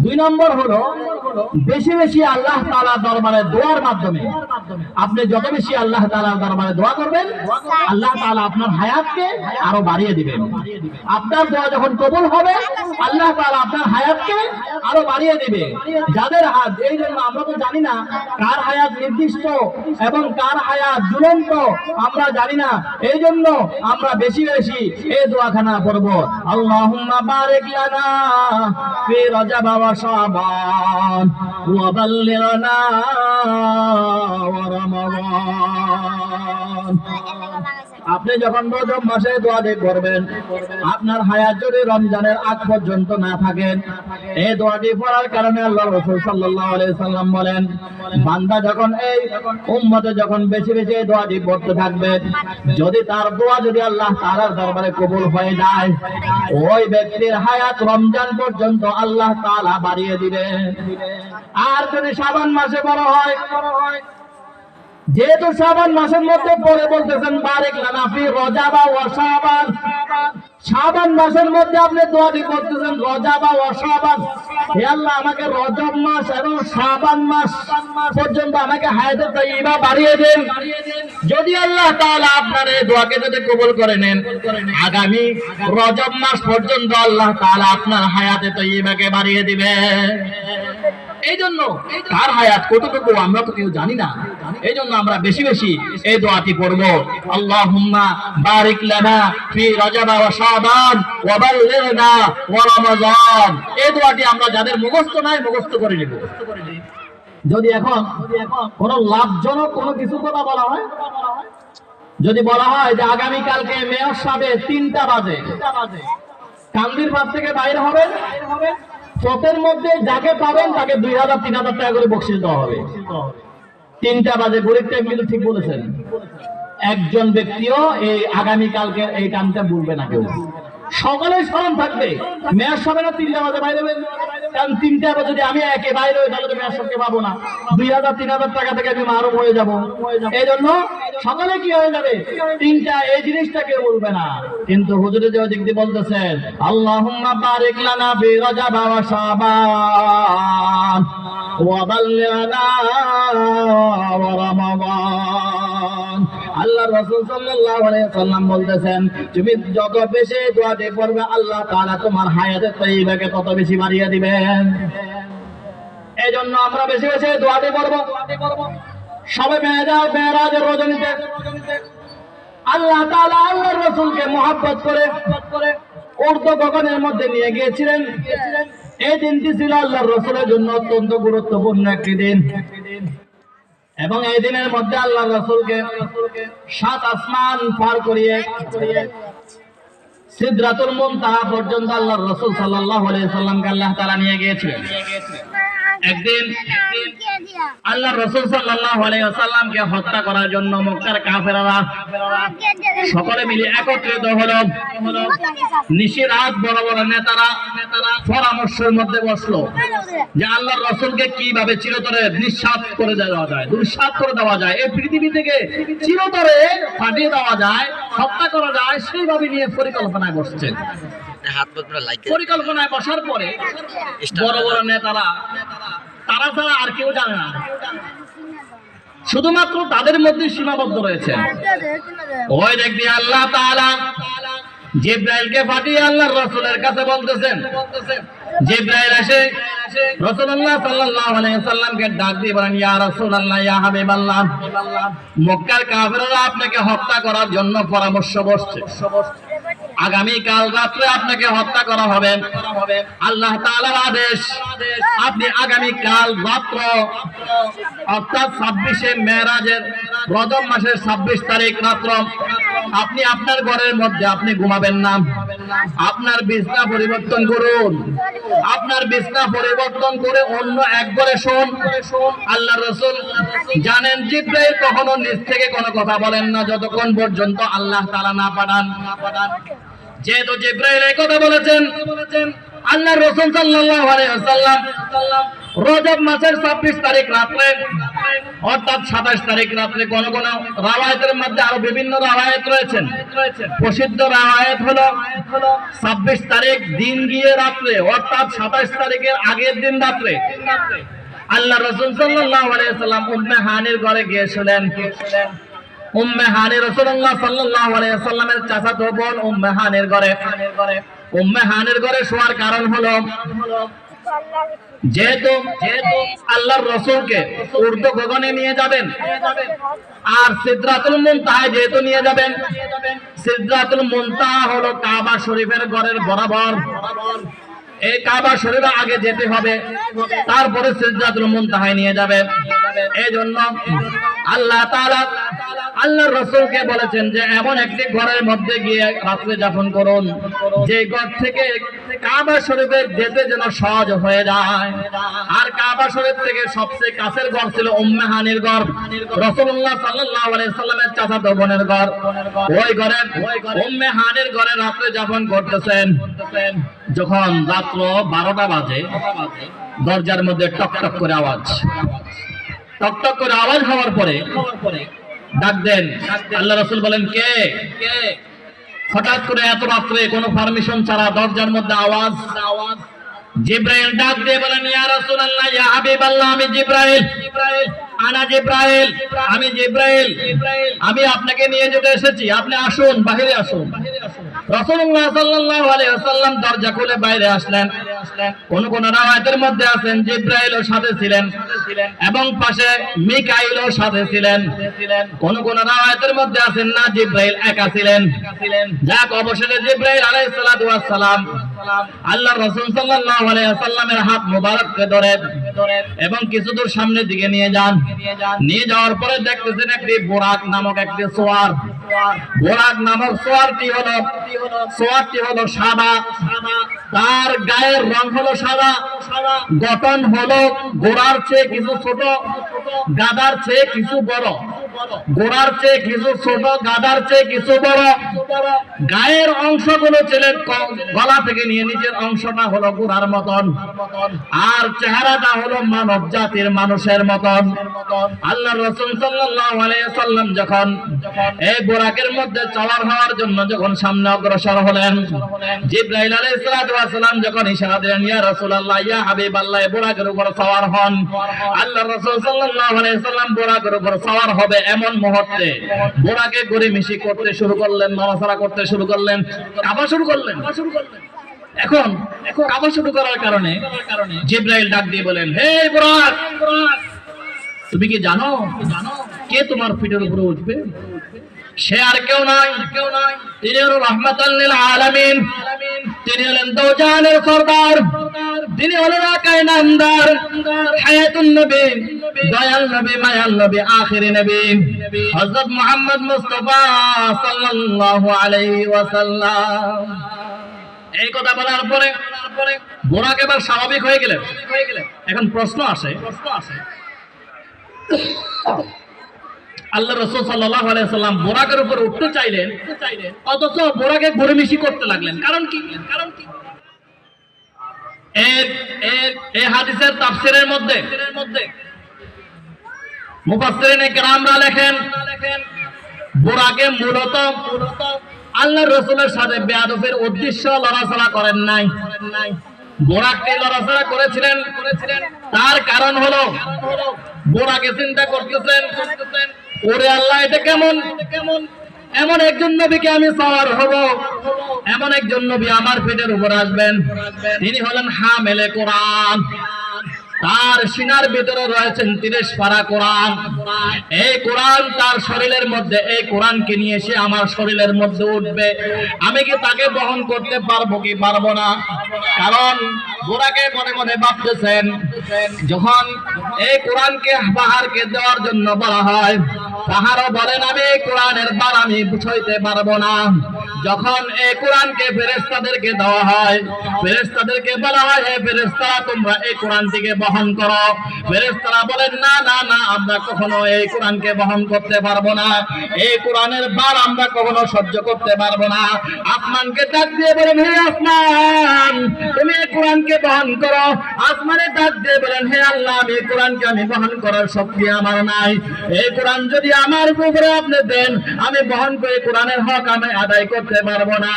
দুই নম্বর হলো বেশি বেশি আল্লাহ তাআলার দরবারে দোয়ার মাধ্যমে। আপনি যত বেশি আল্লাহ তাআলার দরবারে দোয়া করবেন, আল্লাহ তাআলা আপনার হায়াতকে আরো বাড়িয়ে দিবেন। আপনার দোয়া যখন কবুল হবে, আল্লাহ তাআলা আপনার হায়াতকে আরো বাড়িয়ে দিবে। যাদের হায়াত, এই জন্য আমরা তো জানি না কার হায়াত নির্দিষ্ট এবং কার হায়াত ঝুলন্ত, আমরা জানি না। এই জন্য আমরা বেশি বেশি এই দোয়াখানা পড়ব। আল্লাহুম্মা বারিক লানা ফি রজব ওয়া শাবান ওয়া বাল্লিগনা রমাদান। আপনি যখন রজব মাসে দোয়া করবেন, আপনার হায়াত যদি রমজানের আগ পর্যন্ত না থাকেন, এই দোয়াটি পড়ার কারণে আল্লাহ রাসূল সাল্লাল্লাহু আলাইহি সাল্লাম বলেন, বান্দা যখন এই উম্মতে যখন বেশি বেশি এই দোয়াটি পড়তে থাকবে, যদি তার দোয়া যদি আল্লাহ তাআলার দরবারে কবুল হয়ে যায়, ওই ব্যক্তির হায়াত রমজান পর্যন্ত আল্লাহ তাআলা বাড়িয়ে দিবেন। আর যদি শাবান মাসে বড় হয়, যেহেতু শাবান মাসের মধ্যে পরে বলতেছেন বারিক লানা ফি রজব ওয়া শাবান, শাবান মাসের মধ্যে আপনি দোয়াটি করতেছেন রজব ওয়া শাবান, হে আল্লাহ আমাকে রজব মাস এবং শাবান মাস পর্যন্ত আমাকে হায়াতে তাইয়্যিবা বাড়িয়ে দেন। যদি আল্লাহ তাআলা আপনার এই দোয়াকে যদি কবুল করে নেন, আগামী রজব মাস পর্যন্ত আল্লাহ তাআলা আপনার হায়াতে তাইয়্যিবাকে বাড়িয়ে দিবেন। এই জন্য কার হায়াত কতটুকু আমরা তো কেউ জানি না। এই জন্য আমরা বেশি বেশি এই দোয়াটি পড়ব, আল্লাহুম্মা বারিক লানা ফি রজব ওয়া শাবান ওয়া বাল্লিগনা ওয়া রমাজান। এই দোয়াটি আমরা যাদের মুখস্থ নাই মুখস্থ করে নেব। যদি এখন কোন লাভজনক কোনো কিছু কথা বলা হয়, যদি বলা হয় যে আগামী কালকে মেয়র সাহেব 3টা বাজে কান্দির বাদ থেকে বাইরে হবে, পথের মধ্যে যাকে পাবেন তাকে 2000-3000 টাকা করে বকশিশ দেওয়া হবে। 3টা বাজে গরিব টাইম, কিন্তু ঠিক বলেছেন, একজন ব্যক্তিও এই আগামী কালকে এই কামটা ভুলবে না কেউ। সকালে স্মরণ থাকবে মেয়র সাহেব না 3টা বাজে বাইরে হবেন, কারণ 3টা বাজে যদি আমি একে বাইরে হই তাহলে তো মেয়র সাহেবকে পাবো না, 2000-3000 টাকা থেকে আমি মারুম হয়ে যাবো। এই জন্য সকালে কি হয়ে যাবে 3টা, এই জিনিসটা কেউ বলবে না। কিন্তু হুজুরে যে দিক দিয়ে বলতেছেন আল্লাহুম্মা বারিক লানা ফি রজব ওয়া শাবান ওয়া বাল্লিগনা ওয়া রমাদান। আল্লাহ রাসূল সাল্লাল্লাহু আলাইহি ওয়াসাল্লাম বলতেছেন তুমি যত বেশি দোয়াটি পড়বে আল্লাহ তাআলা তোমার হায়াতে তয়্যিবাকে তত বেশি বাড়িয়ে দিবেন। এই জন্য আমরা বেশি বেশি দোয়াটি পড়ব। সবে মেরাজের রজনীতে আল্লাহ তাআলা আল্লাহর রাসূলকে মহব্বত করে উর্দু গগনের মধ্যে নিয়ে গিয়েছিলেন। এই দিনটি ছিল আল্লাহর রাসূলের জন্য অত্যন্ত গুরুত্বপূর্ণ একটি দিন, এবং এই দিনের মধ্যে আল্লাহর রাসূলকে 7 আসমান পার করিয়ে সিদরাতুল মুনতাহা পর্যন্ত আল্লাহর রাসূল সাল্লাল্লাহু আলাইহি সাল্লামকে আল্লাহ তাআলা নিয়ে গিয়েছিলেন। একদিন আল্লাহর রাসূল সাল্লাল্লাহু আলাইহি ওয়াসাল্লামকে হত্যা করার জন্য মক্কার কাফেররা সকলে মিলে একত্রিত হলো। নিশিরাত বড় বড় নেতারা পরামর্শের মধ্যে বসলো যে আল্লাহর রাসূলকে কিভাবে চিরতরে নিঃশ্বাস করে দেওয়া যায়, দুঃশ্বাস করে দেওয়া যায়, এই পৃথিবী থেকে চিরতরে ফাটিয়ে দেওয়া যায়, হত্যা করা যায়, সেইভাবে নিয়ে পরিকল্পনায় বসছেন। পরিকল্পনায় বসার পরে বড় বড় নেতারা, তারা ছাড়া আর কেউ জানে না, শুধুমাত্র তাদের মধ্যে সীমাবদ্ধ রয়েছে। ওই দেখবি আল্লাহ তাআলা জিবরাইলকে পাঠিয়ে আল্লাহর রাসূলের কাছে বলতেছেন। জিবরাইল এসে রাসূলুল্লাহ সাল্লাল্লাহু আলাইহি ওয়াসাল্লামকে ডাক দিয়ে বলেন, ইয়া রাসূলুল্লাহ, ইয়া হাবিবাল্লাহ, মক্কার কাফেররা আপনাকে হত্যা করার জন্য পরামর্শ বসছে। আগামী কাল রাত্রে আপনাকে হত্যা করা হবে। আল্লাহ তাআলার আদেশ, আপনি আগামী কাল রাত্র অর্থাৎ 26শে মেরাজের রজব মাসের 26 তারিখ রাত্র আপনি আপনার ঘরের মধ্যে আপনি ঘুমাবেন না, আপনার বিছনা পরিবর্তন করুন, আপনার বিছনা পরিবর্তন করে অন্য এক ঘরে শোন। আল্লাহর রাসূল জানেন জিবরাইল কখনো নিজ থেকে কোনো কথা বলেন না যতক্ষণ পর্যন্ত আল্লাহ তাআলা না পাঠান। যেহেতু জিবরাইল এই কথা বলেছেন, আল্লাহর রাসূল সাল্লাল্লাহু আলাইহি ওয়াসাল্লাম রজব মাসের 26 তারিখ রাতে অর্থাৎ 27 তারিখ রাতে কোন কোন রাওয়ায়াতের মধ্যে আরো বিভিন্ন রাওয়ায়াত রয়েছেন। প্রসিদ্ধ রাওয়ায়াত হলো 26 তারিখ দিন গিয়ে রাতে অর্থাৎ 27 তারিখের আগের দিন রাতে আল্লাহ রাসূল সাল্লাল্লাহু আলাইহি ওয়াসাল্লাম উম্মে হানির ঘরে গিয়েছিলেন। উম্মে হানি রাসূলুল্লাহ সাল্লাল্লাহু আলাইহি ওয়াসাল্লামের চাচাতো বোন উম্মে হানির ঘরে শোয়ার কারণ হলো যেহেতু আল্লাহর রাসূলকে উর্দু গগনে নিয়ে যাবেন আর সিদরাতুল মুনতাহা যেহেতু নিয়ে যাবেন, সিদরাতুল মুনতাহা হলো কাবা শরীফের ঘরের বরাবর। এই কাবা শরীফে আগে যেতে হবে, তারপরে সিদরাতুল মুনতাহায় নিয়ে যাবে। এই জন্য আল্লাহ তাআলা আল্লাহর রাসূলকে বলেছেন যে এমন একটি ঘরের মধ্যে গিয়ে রাত্রি যাপন করুন যে ঘর থেকে কাবা শরীফে যেতে যেন সহজ হয়ে যায়। আর কাবা শরীফ থেকে সবচেয়ে কাছের ঘর ছিল উম্মে হানির ঘর, রাসূলুল্লাহ সাল্লাল্লাহু আলাইহি ওয়াসাল্লামের চাচাতো বোনের ঘর। ওই ঘরে উম্মে হানির ঘরে রাত্রি যাপন করতেছেন। যখন রাত্র 12টা বাজে দরজার মধ্যে টক টক করে আওয়াজ, টক টক করে আওয়াজ হওয়ার পরে ডাক দেন। আল্লাহ রাসূল বলেন, কে? হঠাৎ করে এত রাত্রে কোনো পারমিশন ছাড়া দরজার মধ্যে আওয়াজ। জিবরাইল ডাক দিয়ে বলেন, ইয়া রাসূলুল্লাহ, ইয়া হাবিবাল্লাহ, আমি জিবরাইল, আনা জিবরাইল, আমি জিবরাইল, আমি আপনাকে নিয়ে যেতে এসেছি, আপনি আসুন, বাহিরে আসুন। রাসূলুল্লাহ সাল্লাল্লাহু আলাইহি ওয়াসাল্লাম দরজা খুলে বাইরে আসলেন। কোন কোন রাওয়ায়াতের মধ্যে আছেন জিবরাইলও সাথে ছিলেন এবং পাশে মিকাইলও সাথে ছিলেন। কোন কোন রাওয়ায়াতের মধ্যে আছেন না, জিবরাইল একা ছিলেন। যাক, অবশেষে জিবরাইল আলাইহিস সালাতু ওয়াস সালাম আল্লাহর রাসূল সাল্লাল্লাহু আলাইহি ওয়াসাল্লামের হাত মোবারককে ধরে এবং কিছু দূর সামনের দিকে নিয়ে যান। নিয়ে যাওয়ার পরে দেখতেছেন একটি বোরাক নামক একটি সোয়ার। বোরাক নামক সোয়ারটি হলো সাদা, তার গায়ের রং হলো সাদা, গঠন হলো ঘোড়ার চেয়ে কিছু ছোট, গাধার চেয়ে কিছু বড়। ঘোড়ার চেয়ে কিছু ছোট, গাধার চেয়ে কিছু বড়। গায়ের অংশগুলো ছেলে গলা থেকে নিয়ে নিচের অংশটা হলো ঘোড়ার মতন, আর চেহারাটা হলো মানব জাতির মানুষের মতন। আল্লাহর রাসূল সাল্লাল্লাহু আলাইহি ওয়াসাল্লাম যখন এই বোরাকের মধ্যে সওয়ার হওয়ার জন্য যখন সামনে অগ্রসর হলেন, জিবরাইল আলাইহিস সালাতু ওয়াস সালাম যখন ইশারা দিলেন, ইয়া রাসূলুল্লাহ, ইয়া হাবিবাল্লাহ, বোরাকের উপর সওয়ার হন। আল্লাহর রাসূল সাল্লাল্লাহু আলাইহি ওয়াসাল্লাম বোরাকের উপর সওয়ার হবে এমন মুহূর্তে বোরাকে গড়িমিশি করতে শুরু করলেন, নড়াচড়া করতে শুরু করলেন, কাঁপা শুরু করলেন। এখন কাঁপা শুরু করার কারণে জিবরাইল ডাক দিয়ে বলেন, হে বোরাক, তুমি কি জানো কে তোমার পিঠের উপরে উঠবে? সে আর কেউ নয়, তিনি হলেন রাহমাতাল লিল আলামিন, তিনি হলেন দোজানের সরদার, তিনি হলেন আকায়ে নামদার, হায়াতুন নবী, দয়াল নবী, মায়াল নবী, আখিরি নবী হযরত মুহাম্মদ মুস্তাফা সাল্লাল্লাহু আলাইহি ওয়াসাল্লাম। এই কথা বলার পরে বোরাক এবার স্বাভাবিক হয়ে গেলেন। এখন প্রশ্ন আসে, আল্লাহ রাসূল সাল্লাল্লাহু আলাইহি ওয়াসাল্লাম বোরাকের উপর উঠতে চাইলেন, অথচ বোরাকে গড়িমিশি করতে লাগলেন। কারণ কি? এই হাদিসের তাফসীরের মধ্যে মুফাসসিরিনে কেরামরা লেখেন, বোরাকে মূলত আল্লাহর রাসূলের সাথে বেয়াদবির উদ্দেশ্য লড়াচড়া করেন নাই। বোরাককে লড়াচড়া করেছিলেন, তার কারণ হলো বোরাকে চিন্তা করতেছেন, ওরে আল্লাহ, এটা কেমন এমন একজন নবীকে আমি সওয়ার হব, এমন একজন নবী আমার পেটের উপর আসবেন, তিনি হলেন হামেলে কোরআন, তার সিনার ভিতরে রয়েছেন 30 পারা কোরআন। এই কোরআন তার শরীরের মধ্যে, এই কোরআনকে নিয়ে সে আমার শরীরের মধ্যে উঠবে। আমি কি তাকে বহন করতে পারবো কি পারবো না? কারণ বোরাকে মনে মনে ভাবতেছেন, যখন এই কোরআনকে পাহাড়কে দেওয়ার জন্য বলা হয়, পাহাড়ও বলেন আমি এই কোরআনের বার আমি বুঝাইতে পারবো না। যখন এই কোরআনকে ফেরেশতাদেরকে দেওয়া হয়, ফেরেশতাদেরকে বলা হয়, হে ফেরেশতারা, তোমরা এই কোরআনটিকে বহন করো। ফেরেশতারা বলেন, না না না, আমরা কখনো এই কোরআনকে বহন করতে পারবো না, এই কোরআনের বার আমরা কখনো সহ্য করতে পারবো না। আসমানকে ডাক দিয়ে বলেন, হে আসমান, তুমি এই কোরআনকে বহন করো। আসমানে ডাক দিয়ে বলেন, হে আল্লাহ, আমি এই কোরআনকে আমি বহন করার শক্তি আমার নাই। এই কোরআন যদি আমার উপরে আপনি দেন, আমি বহন করে কোরআনের হক আমি আদায় করতে পারবো না।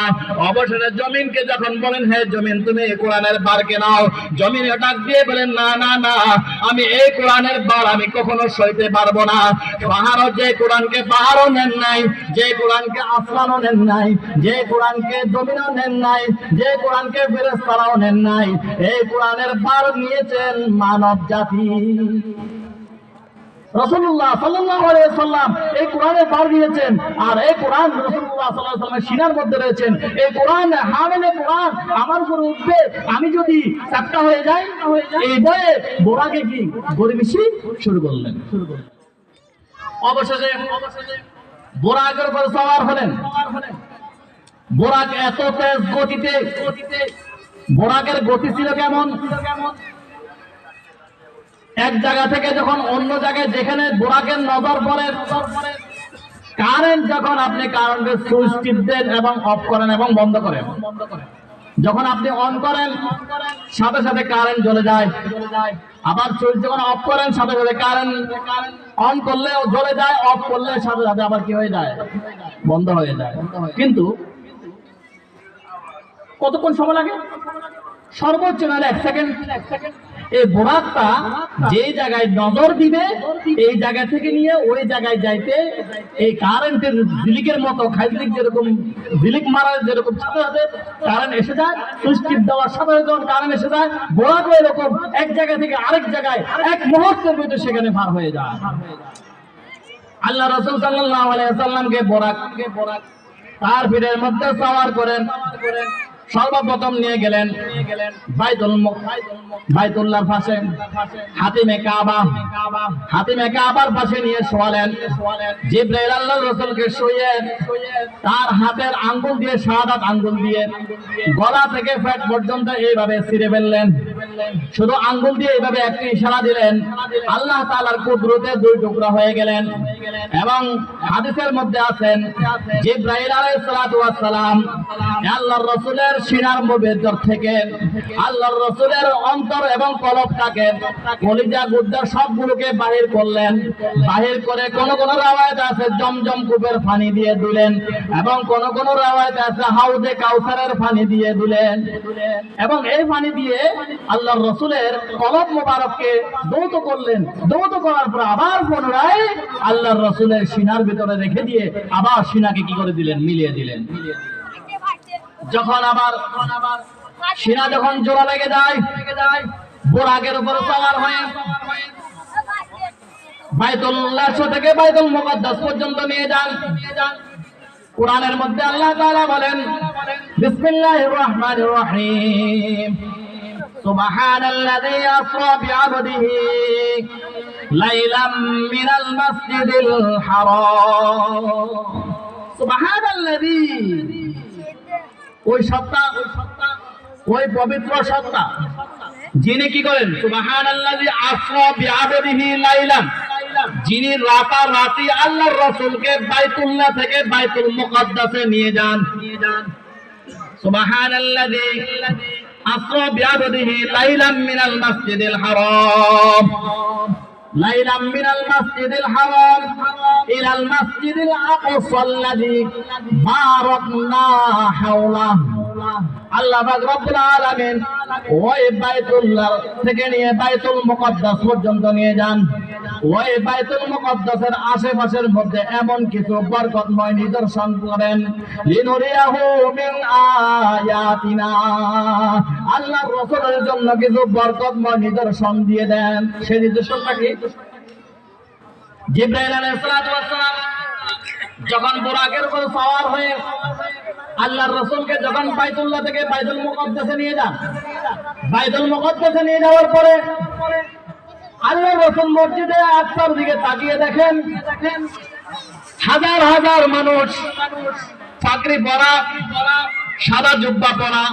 অবশেষে জমিনকে যখন বলেন, হে জমিন, তুমি এই কোরআনের বারকে নাও। জমিনে ডাক দিয়ে বলেন, না না না, আমি এই কোরআনের বার আমি কখনো সইতে পারবো না। পাহাড়ও, যে কোরআনকে পাহাড়ও নেন নাই, যে কোরআনকে আসমানও নেন নাই, যে কোরআনকে জমিনও নেন নাই, যে কোরআনকে ফেরেশতারাও নেন নাই, এই কোরআনের বার নিয়েছেন মানব জাতি। রাসূলুল্লাহ সাল্লাল্লাহু আলাইহি ওয়াসাল্লাম এই কোরআনের বার দিয়েছেন, আর এই কোরআন রাসূলুল্লাহ সাল্লাল্লাহু আলাইহি ওয়াসাল্লামের সিনার মধ্যে রয়েছেন। এই কোরআন হামেলে কোরআন আমার উপর উঠবে, আমি যদি চাপটা হয়ে যাই, এই ভয়ে বোরাকে কি গড়িমিশি শুরু করলেন। অবশেষে বোরাকের উপর সওয়ার হলেন। বোরাক এত তেজ গতিতে, বোরাকের গতি ছিল কেমন? এক জায়গা থেকে যখন অন্য জায়গায়, যেখানে বোরাকের নজর পড়ে, কারেন্ট যখন আপনি কারেন্টের সুইচ টিপ দেন এবং অফ করেন এবং বন্ধ করেন, যখন আপনি অন করেন সাথে সাথে কারেন্ট জ্বলে যায়, আবার সুইচ যখন অফ করেন সাথে সাথে কারেন্ট, অন করলে জ্বলে যায়, অফ করলে সাথে সাথে আবার কি হয়ে যায়, বন্ধ হয়ে যায়। কিন্তু কতক্ষণ সময় লাগে? সর্বোচ্চ নাহলে 1 সেকেন্ড। এই বোরাকটা যেই জায়গায় নজর দিবে এই জায়গা থেকে নিয়ে ওই জায়গায় যাইতে এই কারেন্টের ঝিলিকের মতো খাইলিক যেরকম ঝিলিক মারার যেরকম সাথে সাথে কারেন্ট এসে যায়, সুইচ টিপ দেওয়ার সাথে সাথে যখন কারেন্ট এসে যায়, বোরাকও এরকম এক জায়গা থেকে আরেক জায়গায় এক মুহূর্তের ভিতরে সেখানে পার হয়ে যায়। আল্লাহ রাসূল সাল্লাল্লাহু আলাইহি ওয়াসাল্লামকে বোরাক তার পীরের মধ্যে সওয়ার করেন, সর্বপ্রথম নিয়ে গেলেন বাইতুল্লাহর পাশে হাতিমে কাবার পাশে নিয়ে শোয়ালেন। জিবরাইল আল্লাহর রাসূলকে শুইয়ে তার হাতের আঙ্গুল দিয়ে শাহাদাত আঙ্গুল দিয়ে গলা থেকে পেট পর্যন্ত এইভাবে ছিঁড়ে ফেললেন। শুধু আঙ্গুল দিয়ে এইভাবে একটি ইশারা দিলেন, আল্লাহ তাআলার কুদরতে দুই টুকরা হয়ে গেলেন। এবং হাদিসের মধ্যে আছেন জিবরাইল আলাইহিস সালাতু ওয়াস সালাম আল্লাহর রাসূলের সিনার ভিতর থেকে আল্লাহর রাসূলের অন্তর এবং কলবটাকে কলিজা গুদ্দা সবগুলোকে বাহির করলেন। বাহির করে কোন কোন রাওয়ায়াত আছে জমজম কূপের পানি দিয়ে দিলেন, এবং কোন কোন রাওয়ায়াত আছে হাউজে কাউসারের পানি দিয়ে দিলেন। এবং এই পানি দিয়ে আল্লাহর রাসূলের কলব মোবারককে দৌত করলেন। দৌত করার পর আবার পুনরায় আল্লাহর রাসূলের সিনার ভিতরে রেখে দিয়ে আবার সিনাকে কি করে দিলেন, মিলিয়ে দিলেন। যখন আবার সিনা যখন জোড়া লেগে যায়, বোরাকের উপর সওয়ার হয়ে বাইতুল্লাহ থেকে বাইতুল মুকাদ্দাস পর্যন্ত নিয়ে যান। কোরআনের মধ্যে আল্লাহ তাআলা বলেন, বিসমিল্লাহির রহমানির রহিম, সুবহানাল্লাযী আসরা বিআবদিহি লাইলাম মিনাল মাসজিদিল হারাম। সুবহানাল্লাযী, ওই সত্তা, ওই পবিত্র সত্তা যিনি কি করেন, সুবহানাল্লাযী আসরা বিআবদিহি লাইলাম, যিনি রাতারাতি আল্লাহর রাসূলকে বাইতুল্লাহ থেকে বাইতুল মুকাদ্দাসে নিয়ে যান। সুবহানাল্লাযী আসরা বিআবদিহি লাইলাম মিনাল মাসজিদিল হারাম, লাইলাম মিনাল মাসজিদিল হারাম ইলাল মাসজিদিল আকসাল্লাযী বারাকনা হাওলাহু। আল্লাহ পাক রব্বুল আলামিন ওই বাইতুল্লাহ থেকে নিয়ে বাইতুল মুকাদ্দাস পর্যন্ত নিয়ে যান। ওই বাইতুল মুকাদ্দাসের আশেপাশের মধ্যে এমন কিছু বরকতময় নিদর্শন করেন, লিনুরিয়াহু মিন আয়াতিনা, আল্লাহর রাসূলের জন্য কিছু বরকতময় নিদর্শন দিয়ে দেন। সেই নিদর্শনটা কি? জিবরাইল আলাইহিস সালাতু ওয়াস সালাম যখন বুরাকের উপর সওয়ার হয়ে আল্লাহর রাসূলকে যখন বাইতুল্লাহ থেকে বাইতুল মুকাদ্দাসে নিয়ে যান, বাইতুল মুকাদ্দাসে নিয়ে যাওয়ার পরে আল্লাহর রাসূল মসজিদে আকসার দিকে তাকিয়ে দেখেন হাজার হাজার মানুষ পাগড়ি পরা, সাদা জুব্বা পরা,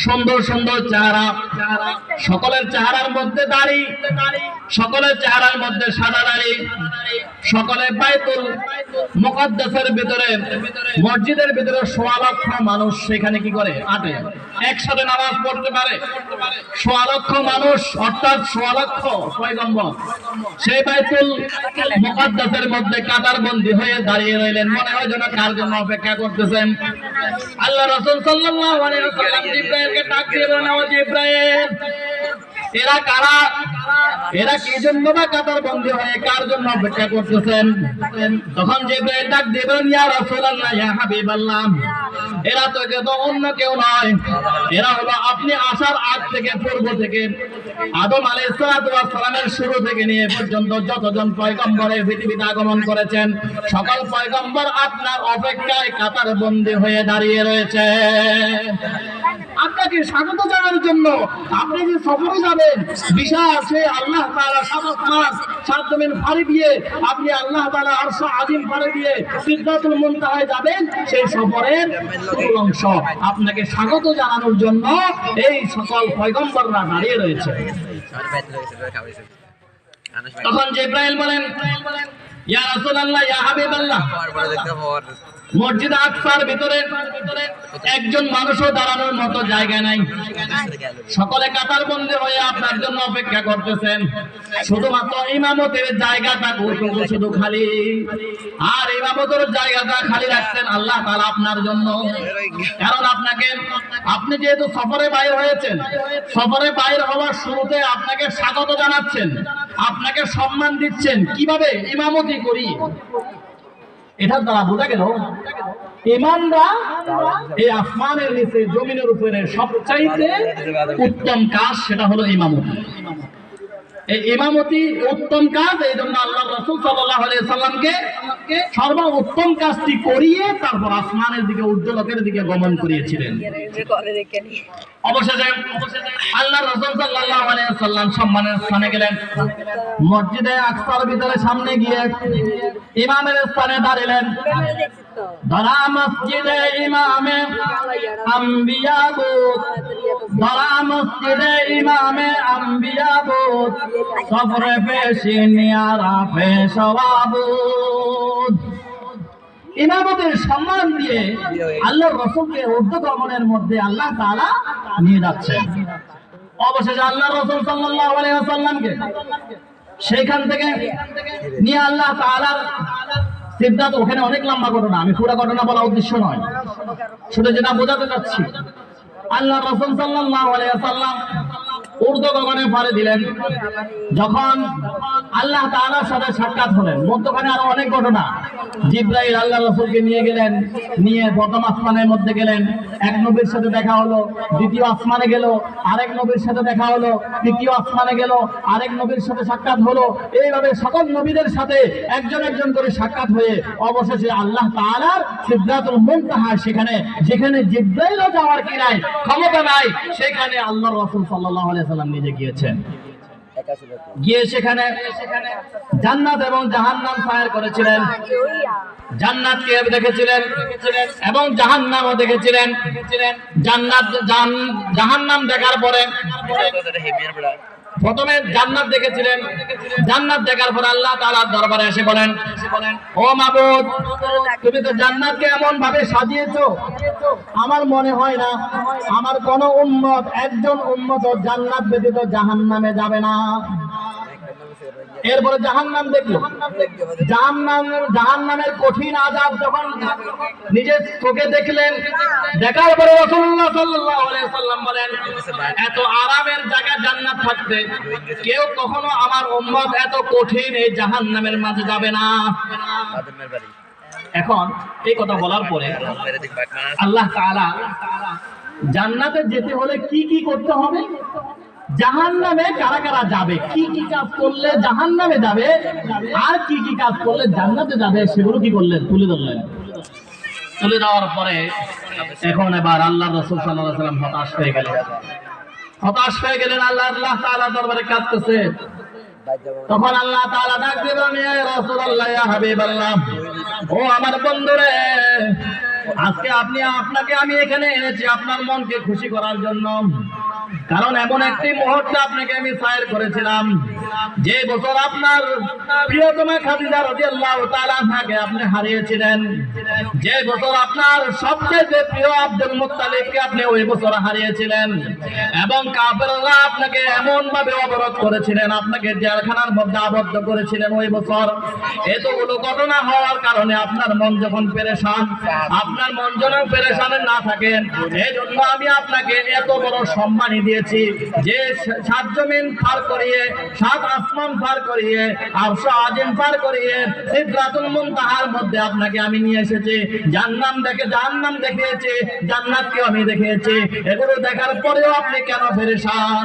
সুন্দর সুন্দর চেহারা, সকলের চেহারার মধ্যে দাড়ি, সকলের চেহারার মধ্যে সাদা দাড়ি, সকলে বাইতুল মুকাদ্দাসের ভিতরে মসজিদের ভিতরে ১৬ লক্ষ মানুষ সেখানে কি করে আটে একসাথে নামাজ পড়তে পারে। ১৬ লক্ষ মানুষ অর্থাৎ ১৬ লক্ষ পয়গম্বর সেই বাইতুল মুকাদ্দাসের মধ্যে কাতার বন্দী হয়ে দাঁড়িয়ে রইলেন। মনে হয় যেন কার জন্য অপেক্ষা করতেছেন। আল্লাহ রাসূল সাল্লাল্লাহু আলাইহি ওয়াসাল্লাম জিবরাইলকে ডাক দিয়ে বলেন, ও জিবরাইল, এরা কারা? এরা কি জন্য বা কাতার বন্দী হয়ে কার জন্য অপেক্ষা করতেছেন? তখন জিবরাইল ডাক দিয়ে বলেন, ইয়া রাসূলুল্লাহ, ইয়া হাবিবাল্লাহ, এরা তো অন্য কেউ নয়, এরা হলো আপনি আসার আগ থেকে পূর্ব থেকে আদম আলাইহিস সালাতু ওয়াস সালামের শুরু থেকে নিয়ে পর্যন্ত যতজন পয়গম্বরের পৃথিবীতে আগমন করেছেন সকল পয়গম্বর আপনার অপেক্ষায় কাতার বন্দী হয়ে দাঁড়িয়ে রয়েছে। আপনাকে স্বাগত জানানোর জন্য আপনি যে সফরে যাবেন বিশাল সে আল্লাহ তাআলা সাত জমিন পাড়ি দিয়ে আপনি আল্লাহ তাআলা আরশ আজিম পাড়ি দিয়ে সিদরাতুল মুনতাহায় যাবেন, সেই সফরের অংশ আপনাকে স্বাগত জানানোর জন্য এই সকল পয়গম্বররা দাঁড়িয়ে রয়েছে। তখন জিবরাইল বলেন, ইয়া রাসূলুল্লাহ, ইয়া হাবিবাল্লাহ, মসজিদ আকসার ভিতরে একজন মানুষও দাঁড়ানোর মতো জায়গা নাই। সকলে কাতার বন্দী হয়ে আপনার জন্য অপেক্ষা করতেছেন। শুধুমাত্র ইমামতের জায়গাটা শুধু খালি, আর ইমামতের জায়গাটা খালি রাখছেন আল্লাহ তাআলা আপনার জন্য। কারণ আপনি যেহেতু সফরে বাইর হয়েছেন, সফরে বাইর হওয়ার শুরুতে আপনাকে স্বাগত জানাচ্ছেন, আপনাকে সম্মান দিচ্ছেন। কিভাবে? ইমামতি করি। এটার দ্বারা বোঝা গেল ইমানরা এই আসমানের নিচে জমিনের উপরে সবচাইতে উত্তম কাজ সেটা হলো ইমামতি। এই ইমামতি উত্তম কাজ, এই জন্য আল্লাহ রাসূল সাল্লাল্লাহু আলাইহি সাল্লামকে সর্বোত্তম কাজটি করিয়ে তারপর আসমানের দিকে উজ্জ্বলকের দিকে গমন করিয়েছিলেন। অবশেষে আল্লাহ রাসূল সাল্লাল্লাহু আলাইহি সাল্লাম সম্মানের স্থানে গেলেন। মসজিদে আকসার ভিতরে সামনে গিয়ে ইমামের স্থানে দাঁড়ালেন। ধরা মসজিদে ইমামে আম্বিয়া বুত, ধরা মসজিদে ইমামে আম্বিয়া বুত, সফরে পেশি নিয়ারা পেশওয়াবুদ। ইমামতের সম্মান দিয়ে আল্লাহর রাসূলকে ঊর্ধ্বগমনের মধ্যে আল্লাহ তাআলা নিয়ে যাচ্ছেন। অবশেষে আল্লাহর রাসূল সাল্লাল্লাহু আলাইহি ওয়াসাল্লামকে সেইখান থেকে নিয়ে আল্লাহ তাআলার সিদ্ধান্ত। ওখানে অনেক লম্বা ঘটনা, আমি পুরো ঘটনা বলা উদ্দেশ্য নয়, শুধু যেটা বোঝাতে চাচ্ছি। আল্লাহর রাসূল সাল্লাল্লাহু আলাইহি ওয়াসাল্লাম ঊর্ধ্বগগনে পাড়ি দিলেন। যখন আল্লাহ তাআলার সাথে সাক্ষাৎ হলেন, মধ্যখানে আরো অনেক ঘটনা। জিবরাইল আল্লাহ রাসূলকে নিয়ে গেলেন, নিয়ে প্রথম আসমানের মধ্যে গেলেন, এক নবীর সাথে দেখা হলো। দ্বিতীয় আসমানে গেল, আরেক নবীর সাথে দেখা হলো। তৃতীয় আসমানে গেল, আরেক নবীর সাথে সাক্ষাৎ হলো। এইভাবে সকল নবীদের সাথে একজন একজন করে সাক্ষাৎ হয়ে অবশেষে আল্লাহ তাআলার সিদরাতুল মুনতাহা, সেখানে যেখানে জিবরাইলও যাওয়ার কি নাই, ক্ষমতা নাই, সেখানে আল্লাহর রাসূল সাল্লাল্লাহু আলাইহি সাল্লাম নিজে গিয়েছেন। গিয়ে সেখানে জান্নাত এবং জাহান্নাম ফায়ার করেছিলেন। জান্নাতকে দেখেছিলেন এবং জাহান্নামও দেখেছিলেন। জাহান্নাম দেখার পরে প্রথমে জান্নাত দেখেছিলেন। জান্নাত দেখার পর আল্লাহ তাআলার দরবারে এসে বলেন, ও মাবুদ, তুমি তো জান্নাতকে এমন ভাবে সাজিয়েছো, আমার মনে হয় না আমার কোন উম্মত, একজন উম্মত জান্নাত ব্যতীত জাহান্নামে যাবে না। এরপরে জাহান্নাম দেখলো। জাহান্নামের কঠিন আযাব যখন নিজের চোখে দেখলেন, দেখার পরে রাসূলুল্লাহ সাল্লাল্লাহু আলাইহি সাল্লাম বলেন, এত আরামের জায়গা জান্নাত থাকতে কেউ কখনো আমার উম্মত এত কঠিন এই জাহান্নামের মাঝে যাবে না। এখন এই কথা বলার পরে আল্লাহ তাআলা জান্নাতে যেতে হলে কি কি করতে হবে, জাহান্নামে কারা কারা যাবে, কি কি কাজ করলে জাহান্নামে যাবে, আর কি কি কাজ করলে জান্নাতে যাবে, সেগুলো কি করলেন, তুলে ধরলেন। তুলে দেওয়ার পরে এখন এবার আল্লাহ রাসূল সাল্লাল্লাহু আলাইহি ওয়াসাল্লাম হতাশ হয়ে গেলেন। আল্লাহ তাআলা দরবারে কাঁদতেছে। তখন আল্লাহ তাআলা ডাক দিলেন, ইয়া রাসূলুল্লাহ, ইয়া হাবিবাল্লাহ, ও আমার বন্ধুরে, আজকে আপনাকে আমি এখানে এনেছি আপনার মনকে খুশি করার জন্য। কারণ এমন একটি মুহূর্তে আপনাকে আমি সায়ের করেছিলাম, যে বছর আপনার প্রিয়তমা খাদিজা রাদিয়াল্লাহু তাআলা আনহাকে আপনি হারিয়েছিলেন, যে বছর আপনার সবচেয়ে প্রিয় আব্দুল মুত্তালিবকে আপনি ওই বছর হারিয়েছিলেন, এবং কাফেররা আপনাকে এমন ভাবে অবরোধ করেছিলেন, আপনাকে জেলখানার মধ্যে আবদ্ধ করেছিলেন ওই বছর। এতগুলো ঘটনা হওয়ার কারণে আপনার মন যখন পেরেশান, আপনার মন যেন পেরেশান না থাকে, এই জন্য আমি আপনাকে এত বড় সম্মানী দিয়েছি যে 7 জমিন পার করিয়ে, 7 আসমান পার করিয়ে, আরশ আজিম পার করিয়ে সিদরাতুল মুনতাহার মধ্যে আপনাকে আমি নিয়ে এসেছি। জাহান্নাম দেখিয়েছি, জান্নাতকে আমি দেখিয়েছি। এগুলো দেখার পরেও আপনি কেন পেরেশান?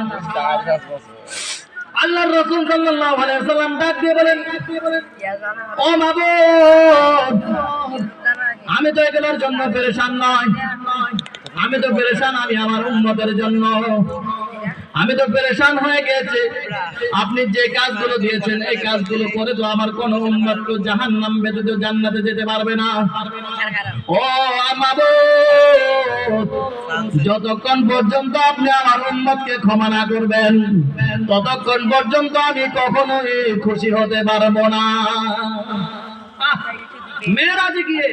আল্লাহর রাসূল সাল্লাল্লাহু আলাইহি ওয়াসাল্লাম ডাক দিয়ে বলেন, ও মাবুদ, আমি তো এগুলোর জন্য পেরেশান নয়, আমি তো পেরেশান আমি আমার উম্মতের জন্য। আমি তো পেরেশান হয়ে গেছি, আপনি যে কাজগুলো দিয়েছেন এই কাজগুলো করে তো আমার কোন উম্মত তো জাহান্নাম ব্যতীত জান্নাতে যেতে পারবে না। ও মাবুদ, যতক্ষণ পর্যন্ত আপনি আমার উম্মতকে ক্ষমা না করবেন, ততক্ষণ পর্যন্ত আমি কখনোই খুশি হতে পারবো না। মেরাজে গিয়ে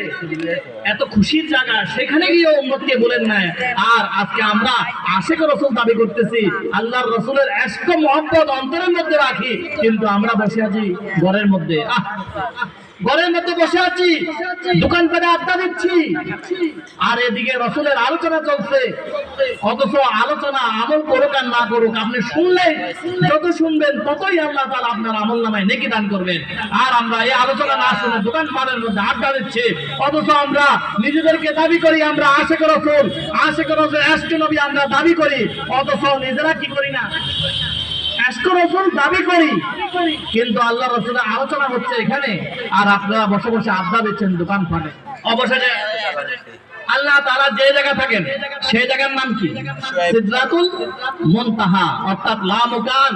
এত খুশির জায়গা, সেখানে গিয়ে উম্মতকে বলেন না। আর আজকে আমরা আশিক রাসূল দাবি করতেছি, আল্লাহর রাসূলের ইশক মহব্বত অন্তরের মধ্যে রাখি, কিন্তু আমরা বসে আছি ঘরের মধ্যে, ঘরের মধ্যে বসে আছি, দোকানপাটে আড্ডা দিচ্ছি, আর এদিকে রাসূলের আলোচনা চলছে। অথচ আলোচনা আমল করুক আর না করুক, আপনি শুনলে যত শুনবেন ততই আল্লাহ তাআলা আপনার আমলনামায় নেকি দান করবেন। আর আমরা এই আলোচনা না শুনে দোকানপাটের মধ্যে আড্ডা দিচ্ছি, অথচ আমরা নিজেদেরকে দাবি করি আমরা আশিক রাসূল, আশিক রাসূল ইশক নবী আমরা দাবি করি, অথচ নিজেরা কি করি না, ইশক রাসূল দাবি করি, কিন্তু আল্লাহ রাসূলের আলোচনা হচ্ছে এখানে, আর আপনারা বসে বসে আড্ডা দিচ্ছেন দোকানপাটে। অবশেষে আল্লাহ তাআলা যে জায়গা থাকেন সেই জায়গার নাম কি? সিদরাতুল মুনতাহা, অর্থাৎ লা মুকান।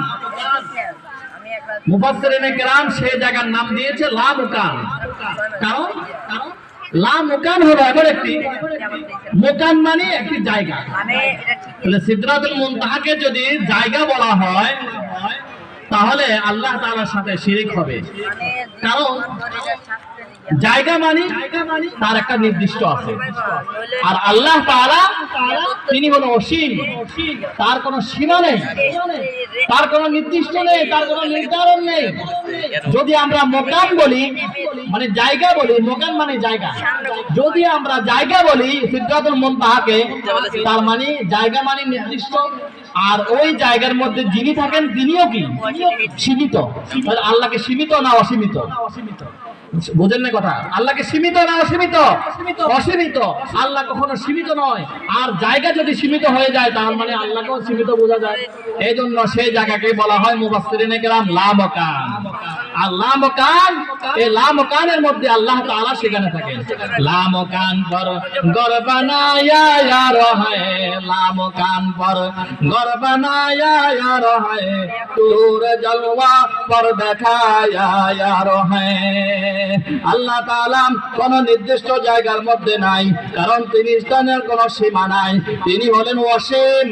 মুফাসসিরিনে কেরাম সেই জায়গার নাম দিয়েছে লা মুকান। কারণ লা মুকান হলো এমন একটি, মুকান মানে একটি জায়গা। তাহলে সিদরাতুল মুনতাহাকে যদি জায়গা বলা হয় তাহলে আল্লাহ তাআলার সাথে শিরক হবে। কারণ জায়গা মানে তার একটা নির্দিষ্ট আছে, আর আল্লাহ তাআলা তিনি হলো অসীম, তার কোনো সীমা নেই, তার কোনো নির্দিষ্ট নেই, তার কোনো নির্ধারণ নেই। যদি আমরা মোকাম বলি মানে জায়গা বলি, মোকাম মানে জায়গা, যদি আমরা জায়গা বলি সিদরাতুল মুনতাহাকে, তার মানে জায়গা মানে নির্দিষ্ট, আর ওই জায়গার মধ্যে যিনি থাকেন তিনিও কি সীমিত। তাহলে আল্লাহকে সীমিত না অসীমিত? বুঝেন না কথা? আল্লাহকে সীমিত না অসীমিত? অসীমিত। আল্লাহ কখনো সীমিত নয়। আর জায়গা যদি সীমিত হয়ে যায় তার মানে আল্লাহকেও সীমিত বোঝা যায়। এই জন্য সেই জায়গাকে বলা হয় মুফাসসিরিনে কেরাম লা মাকান। আর লা মাকান, এই লা মাকানের মধ্যে আল্লাহ তাআলা সেখানে থাকেন। লা মাকান পর ঘর বানায়া ইয়া রহে, লা মাকান পর ঘর বানায়া ইয়া রহে, তোর জলওয়া পর দেখায়া ইয়া রহে। আল্লাহ তাআলা কোন নির্দিষ্ট জায়গার মধ্যে নাই, কারণ তিনি স্থানের কোন সীমা নাই। তিনি হলেন অসীম,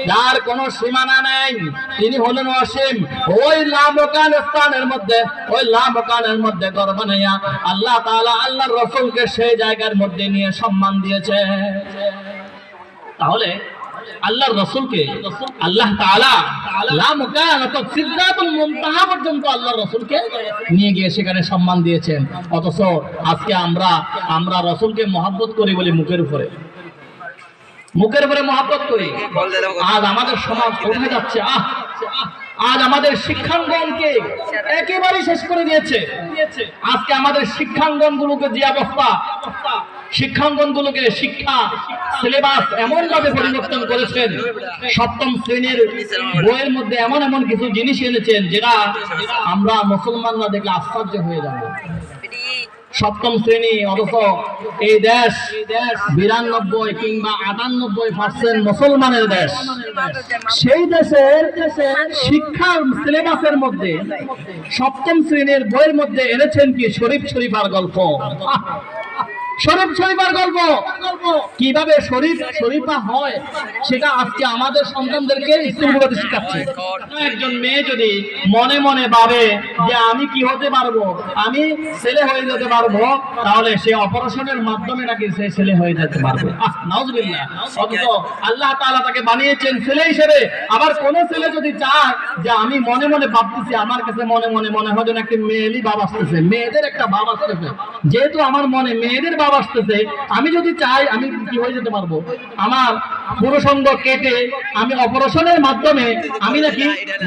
যার কোন সীমানা নেই, তিনি হলেন অসীম। ওই লা মাকান স্থানের মধ্যে, ওই লা মাকানের মধ্যে ঘর বানাইয়া আল্লাহ তাআলা আল্লাহর রাসূলকে সেই জায়গার মধ্যে নিয়ে সম্মান দিয়েছে। তাহলে আল্লাহর রাসূলকে আল্লাহ তাআলা লা মাকান অর্থাৎ সিদরাতুল মুনতাহা পর্যন্ত আল্লাহর রাসূলকে নিয়ে গিয়ে সেখানে সম্মান দিয়েছেন। অথচ আজকে আমরা রাসূলকে মহব্বত করি বলি মুখের উপরে মহব্বত করি। আজ আমাদের সমাজ কোথায় যাচ্ছে? আজ আমাদের শিক্ষাঙ্গনকে একেবারে শেষ করে দিয়েছে। আজকে আমাদের শিক্ষাঙ্গনগুলোকে যে অবস্থা, শিক্ষাঙ্গনগুলোকে শিক্ষা সিলেবাস এমন ভাবে পরিবর্তন করেছেন, সপ্তম শ্রেণীর বইয়ের মধ্যে এমন এমন কিছু জিনিস এনেছেন যেটা আমরা মুসলমানরা দেখলে আশ্চর্য হয়ে যাব। সপ্তম শ্রেণী, অথচ এই দেশ 92 কিংবা 98% মুসলমানের দেশ। সেই দেশের শিক্ষার সিলেবাসের মধ্যে সপ্তম শ্রেণীর বইয়ের মধ্যে এনেছেন কি শরীফ শরীফার গল্প। শরীফ শরীফার গল্প, কিভাবে শরীফ শরীফা হয় সেটা আজকে আমাদের সন্তানদেরকে স্কুলগুলোতে শেখাচ্ছে। একজন মেয়ে যদি মনে মনে ভাবে যে আমি কি হতে পারবো, আমি ছেলে হয়ে যেতে পারবো, তাহলে সে অপারেশনের মাধ্যমে নাকি সে ছেলে হয়ে যেতে পারবে। নাউজুবিল্লাহ। অথচ আল্লাহ তাআলা তাকে বানিয়েছেন ছেলে হিসেবে। আবার কোন ছেলে যদি চায় যে আমি মনে মনে ভাবতেছি, আমার কাছে মনে মনে মনে হয় যেন একটি মেয়েরই ভাব আসতেছে, মেয়েদের একটা ভাব আসতেছে, যেহেতু আমার মনে মেয়েদের ভাব আসতেছে, আমি যদি চাই আমি কি হয়ে যেতে পারবো, আমার পুরুষাঙ্গ কেটে আমি অপারেশনের মাধ্যমে আমি নাকি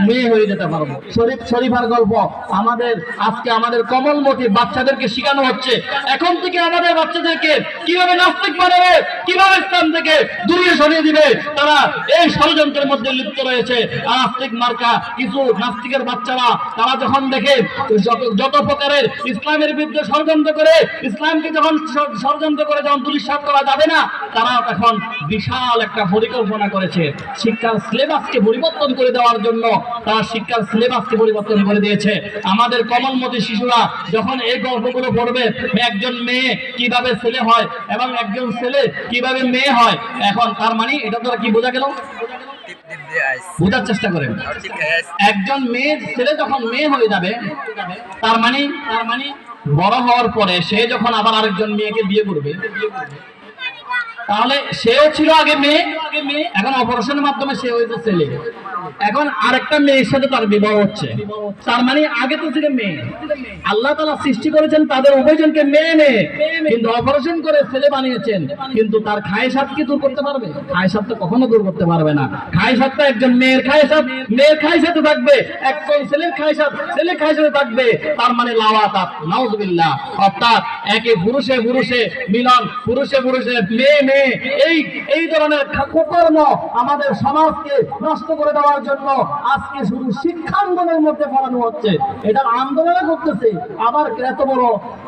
মেয়ে হয়ে যেতে পারবো। শরীফ শরীফার গল্প আমাদের আজকে আমাদের কমলমতি বাচ্চাদেরকে শেখানো হচ্ছে। এখন থেকে আমাদের বাচ্চাদেরকে কিভাবে নাস্তিক বানাবে, কিভাবে ইসলাম থেকে দূরে সরিয়ে দিবে, তারা এই ষড়যন্ত্রের মধ্যে লিপ্ত রয়েছে। নাস্তিক মার্কা কিছু নাস্তিকের বাচ্চারা তারা যখন দেখে যত প্রকারের ইসলামের বিরুদ্ধে ষড়যন্ত্র করে, ইসলামকে যখন ষড়যন্ত্র করে যখন দুলিশাত করা যাবে না, তারা এখন বিশাল একটা পরিকল্পনা করেছে শিক্ষার সিলেবাসকে পরিবর্তন করে দেওয়ার জন্য। তারা শিক্ষার সিলেবাসকে পরিবর্তন করে দিয়েছে। আমাদের কমলমতি শিশুরা যখন এই গল্পগুলো পড়বে, একজন মেয়ে কিভাবে ছেলে হয় এবং একজন ছেলে কিভাবে মেয়ে হয়, এখন তার মানে এটা তো কি বোঝা গেল? বোঝার চেষ্টা করেন। একজন মেয়ে ছেলে যখন মেয়ে হয়ে যাবে, তার মানে বড় হওয়ার পরে সে যখন আবার আরেকজন মেয়েকে বিয়ে করবে, তাহলে সেও ছিল আগে মেয়ে, এখন অপারেশনের মাধ্যমে সে হয়েছে ছেলে। এখন আরেকটা মেয়ের সাথে তার বিবাহ হচ্ছে, তার মানে আগে তো ছিল মেয়ে। আল্লাহ তাআলা সৃষ্টি করেছেন তাদের উভয়জনকে মেয়ে মেয়ে, কিন্তু অপারেশন করে ছেলে বানিয়েছেন। কিন্তু তার খায়েশাত কি দূর করতে পারবে? খায়েশাত তো কখনো দূর করতে পারবে না। খায়েশাতটা একজন মেয়ের খায়েশাত, মেয়ের খায়েশাতে থাকবে, একজন ছেলের খায়েশাত, ছেলের খায়েশাতে থাকবে। তার মানে লাওয়াতাত, নাউযুবিল্লাহ, অর্থাৎ একে পুরুষে পুরুষে মিলন, পুরুষে পুরুষে মেয়ে মেয়ে, এই ধরনের কুকর্ম আমাদের সমাজকে নষ্ট করে দেওয়ার জন্য আজকে শুধু শিক্ষা আন্দোলনের মধ্যে পড়ানো হচ্ছে। এটার আন্দোলন করতেছে আবার এত বড়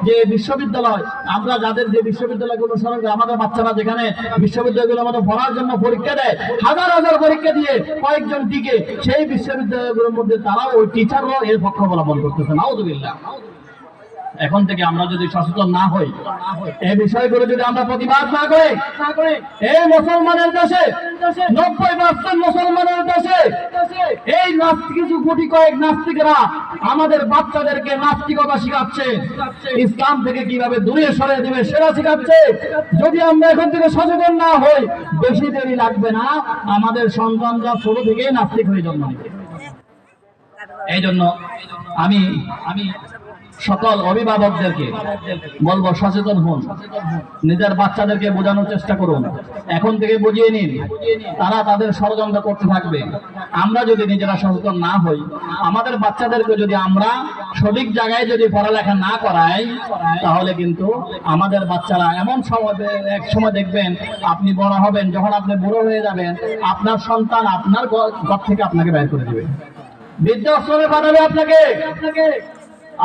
যে বিশ্ববিদ্যালয়, আমরা যাদের যে বিশ্ববিদ্যালয়গুলো সরকার, আমাদের বাচ্চারা যেখানে বিশ্ববিদ্যালয়গুলোর মধ্যে পড়ার জন্য পরীক্ষা দেয়, হাজার হাজার পরীক্ষা দিয়ে কয়েকজন টিকে, সেই বিশ্ববিদ্যালয়গুলোর মধ্যে তারাও ওই টিচাররাও এর পক্ষ অবলম্বন করতেছে। নাউযুবিল্লাহ। এখন থেকে আমরা যদি সচেতন না হই, এই বিষয়গুলো যদি আমরা প্রতিবাদ না করি, এই মুসলমানের দেশে 90% মুসলমানের দেশে এই নাস্তিক, কিছু কোটি কয়েক নাস্তিকরা আমাদের বাচ্চাদেরকে নাস্তিকতা শিখাচ্ছে, ইসলাম থেকে কিভাবে দূরে সরিয়ে দিবে সেটা শিখাচ্ছে। যদি আমরা এখন থেকে সচেতন না হই, বেশি দেরি লাগবে না, আমাদের সন্তানরা ছোট থেকেই নাস্তিক হয়ে জন্ম নেবে। এই জন্য আমি সকল অভিভাবকদেরকে বলবো, সচেতন হন, নিজের বাচ্চাদেরকে বোঝানোর চেষ্টা করুন। এখন থেকে বুঝিয়ে নিন, তারা তাদের ষড়যন্ত্র করতে থাকবে। আমরা যদি নিজেরা সচেতন না হই, আমাদের বাচ্চাদেরকে যদি আমরা সঠিক জায়গায় যদি পড়ালেখা না করাই, তাহলে কিন্তু আমাদের বাচ্চারা এমন সময়, এক সময় দেখবেন আপনি বড় হবেন, যখন আপনি বুড়ো হয়ে যাবেন, আপনার সন্তান আপনার ঘর থেকে আপনাকে বের করে দেবে, বৃদ্ধাশ্রমে পাঠাবে আপনাকে।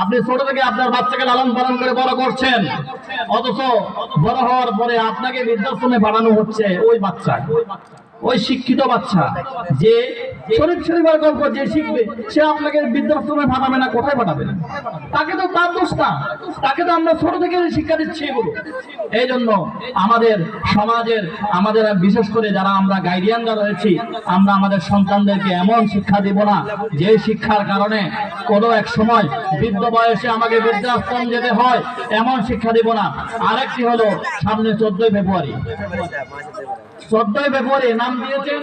আপনি ছোট থেকে আপনার বাচ্চাকে লালন পালন করে বড় করছেন, অথচ বড় হওয়ার পরে আপনাকে বৃদ্ধাশ্রমে পাঠানো হচ্ছে। ওই বাচ্চা, ওই শিক্ষিত বাচ্চা যে শরীফ শরীফের গল্প যে শিখবে, সে আপনাকে বৃদ্ধাশ্রমে পাঠাবে না, কোথায় পাঠাবে? তাকে তো তার দোষ না, তাকে তো আমরা ছোট থেকে শিক্ষা দিচ্ছি এগুলো। এই জন্য আমাদের সমাজের, আমাদের বিশেষ করে যারা আমরা গাইডিয়ানরা রয়েছি, আমরা আমাদের সন্তানদেরকে এমন শিক্ষা দিব না যে শিক্ষার কারণে কোনো এক সময় বৃদ্ধ বয়সে আমাকে বৃদ্ধাশ্রম যেতে হয়, এমন শিক্ষা দিব না। আরেকটি হলো সামনে 14ই ফেব্রুয়ারি, 14ই ফেব্রুয়ারি নাম দিয়েছেন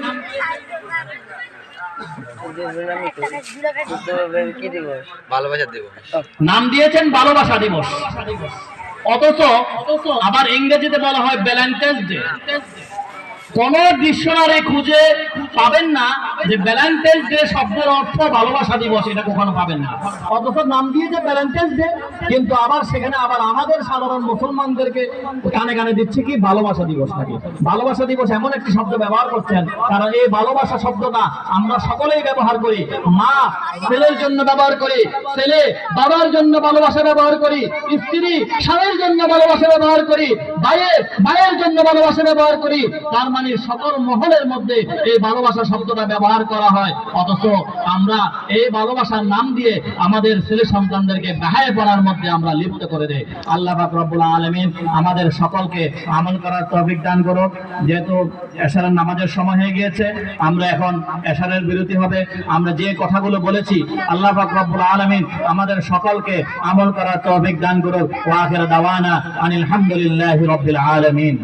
নাম দিয়েছেন ভালোবাসা দিবস, অথচ আবার ইংরেজিতে বলা হয় ভ্যালেন্টাইন্স ডে। কোন ডিকশনারি খুঁজে পাবেন না যে ভ্যালেন্টাইন্স ডে শব্দের অর্থ ভালোবাসা দিবস, এটা কখনো পাবেন না। অথচ নাম দিয়েছে ভ্যালেন্টাইন্স ডে, কিন্তু আবার সেখানে আবার আমাদের সাধারণ মুসলমানদেরকে কানে কানে দিচ্ছে কি ভালোবাসা দিবস থাকে। ভালোবাসা দিবস এমন একটি শব্দ ব্যবহার করছেন, কারণ এই ভালোবাসা শব্দটা আমরা সকলেই ব্যবহার করি। মা ছেলের জন্য ব্যবহার করি, ছেলে বাবার জন্য ভালোবাসা ব্যবহার করি, স্ত্রী স্বামীর জন্য ভালোবাসা ব্যবহার করি, ভাইয়ের জন্য ভালোবাসা ব্যবহার করি। তার মানে সকল মহলের মধ্যে এই ভালোবাসা শব্দটা ব্যবহার করা হয়, অথচ আমরা এই ভালোবাসার নাম দিয়ে আমাদের ছেলে সন্তানদেরকে বেহায়া পড়ার মধ্যে আমরা লিপ্ত করে দেই। আল্লাহ পাক রব্বুল আলামিন আমাদের সকলকে আমল করার তৌফিক দান করুক। যেহেতু এশারের নামাজের সময় হয়ে গিয়েছে, আমরা এখন এশারের বিরতি হবে। আমরা যে কথাগুলো বলেছি, আল্লাহ পাক রব্বুল আলামিন আমাদের সকলকে আমল করার তৌফিক দান করুক। ওয়া আখিরু দাওয়ানা আনিল হামদুলিল্লাহি রাব্বিল আলামিন।